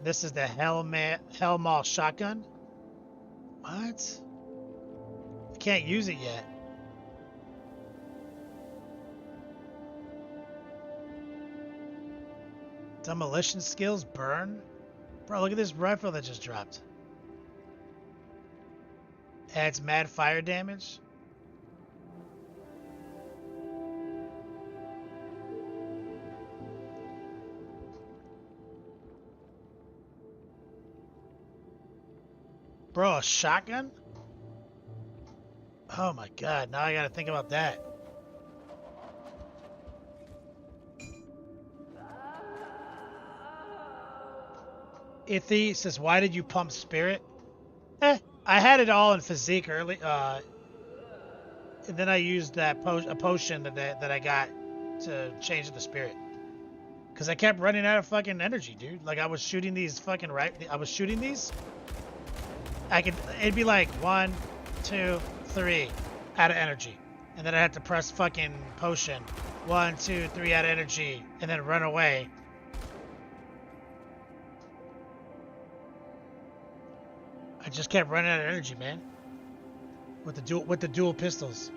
This is the Hellmaul Shotgun. What? I can't use it yet. Demolition skills, burn. Bro, look at this rifle that just dropped. Adds mad fire damage. Bro, a shotgun? Oh my god, now I gotta think about that. Ithy says, why did you pump spirit? I had it all in physique early, and then I used that a potion that I got to change the spirit. Because I kept running out of fucking energy, dude. Like, I was shooting these fucking I was shooting these. It'd be like 1, 2, 3 out of energy. And then I had to press fucking potion. 1, 2, 3 out of energy. And then run away. I just kept running out of energy, man. With the dual pistols.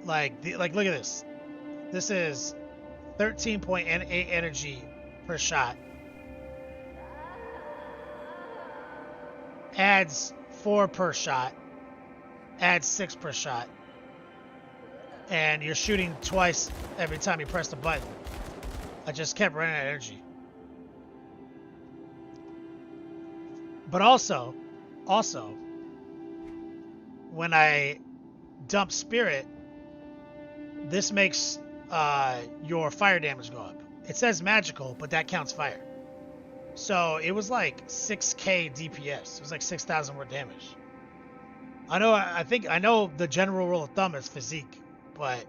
Like look at this. This is 13.8 energy per shot. Adds 4 per shot. Adds 6 per shot. And you're shooting twice every time you press the button. I just kept running out of energy. But also, when I dump spirit, this makes your fire damage go up. It says magical, but that counts fire. So it was like 6k DPS. It was like 6,000 more damage. I know the general rule of thumb is physique, but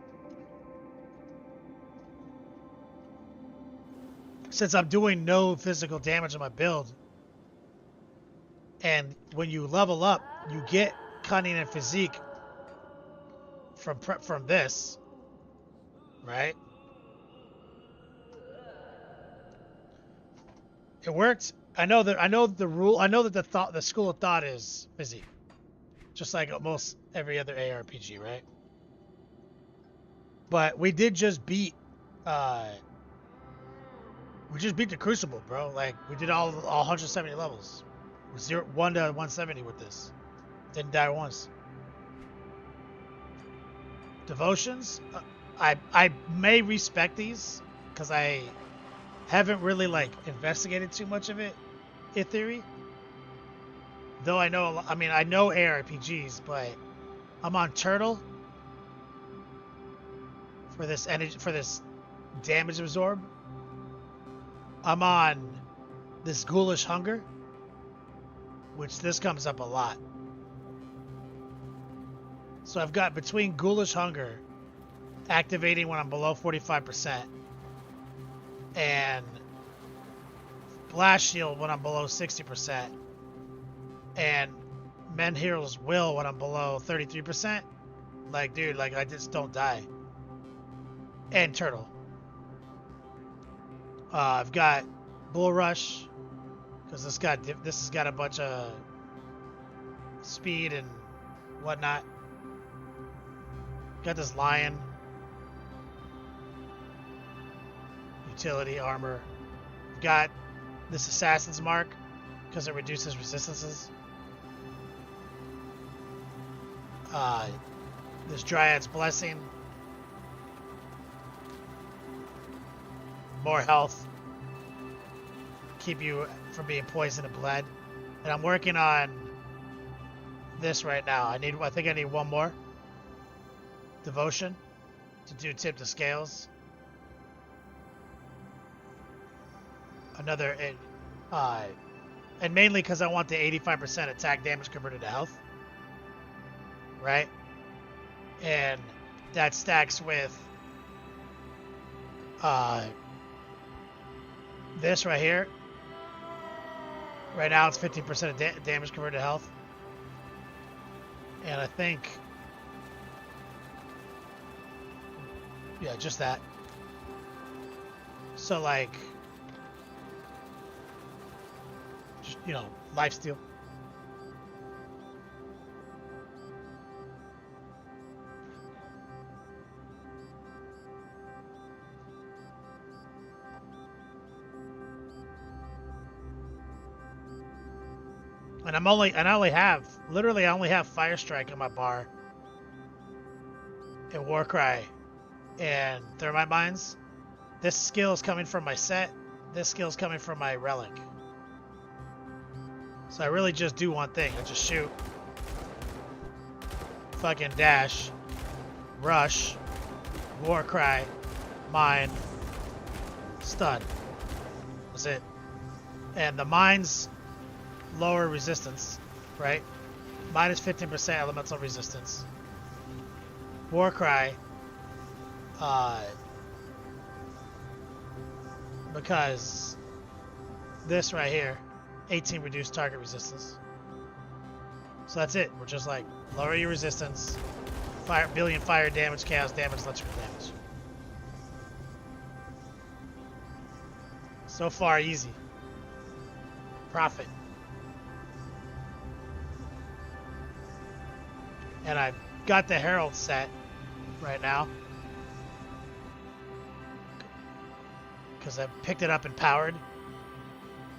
since I'm doing no physical damage on my build, and when you level up, you get cunning and physique from this, right? It worked. I know that the school of thought is physique, just like almost every other ARPG, right? But we did just beat. We just beat the Crucible, bro. Like, we did all 170 levels. 1 to 170 with this. Didn't die once. Devotions? I may respect these, because I haven't really, like, investigated too much of it, in theory. though I know, I mean, I know ARPGs, but I'm on Turtle for this energy, for this damage absorb. I'm on this Ghoulish Hunger, which this comes up a lot. So I've got between Ghoulish Hunger, activating when I'm below 45%, and Blast Shield when I'm below 60%, and Menhir's Will when I'm below 33%. Like, dude, like, I just don't die. And Turtle. I've got Bull Rush, because this has got a bunch of speed and whatnot. Got this Lion. Utility, armor. Got this Assassin's Mark, because it reduces resistances. This Dryad's Blessing. More health. Keep you from being poisoned and bled. And I'm working on this right now. I think I need one more. Devotion to do tip the scales. Another, and mainly because I want the 85% attack damage converted to health. Right? And that stacks with this right here. Right now it's 15% of damage converted to health. And I think, yeah, just that. So like, just, you know, lifesteal. And I only have Fire Strike in my bar, and Warcry, and Thermite Mines. This skill is coming from my set. This skill is coming from my relic. So I really just do one thing. I just shoot, fucking dash, rush, Warcry, mine, stun. That's it. And the mines lower resistance, right? Minus 15% elemental resistance. Warcry, because this right here, 18 reduced target resistance. So that's it. We're just like, lower your resistance, billion fire damage, chaos damage, electrical damage. So far, easy. Profit. And I've got the Herald set right now, because I picked it up empowered,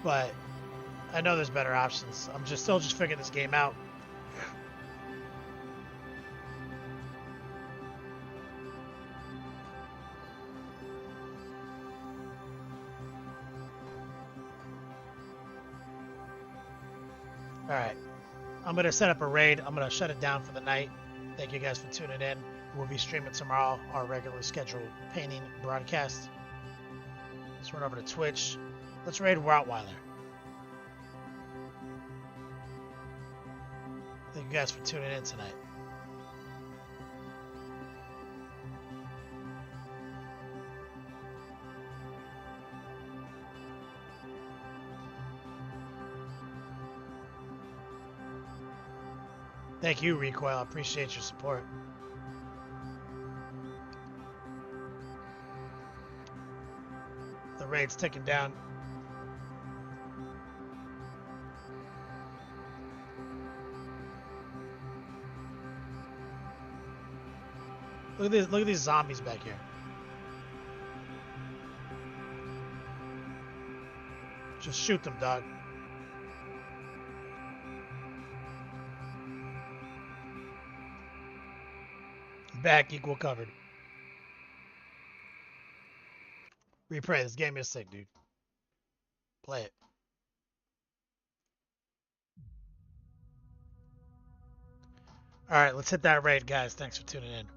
but I know there's better options. I'm still figuring this game out. Alright, I'm going to set up a raid. I'm going to shut it down for the night. Thank you guys for tuning in. We'll be streaming tomorrow our regularly scheduled painting broadcast. Let's run over to Twitch. Let's raid Rottweiler. Thank you guys for tuning in tonight. Thank you, Recoil. I appreciate your support. The raid's ticking down. Look at these zombies back here. Just shoot them, dog. Back equal covered. Replay. This game is sick, dude. Play it. All right, let's hit that raid, guys. Thanks for tuning in.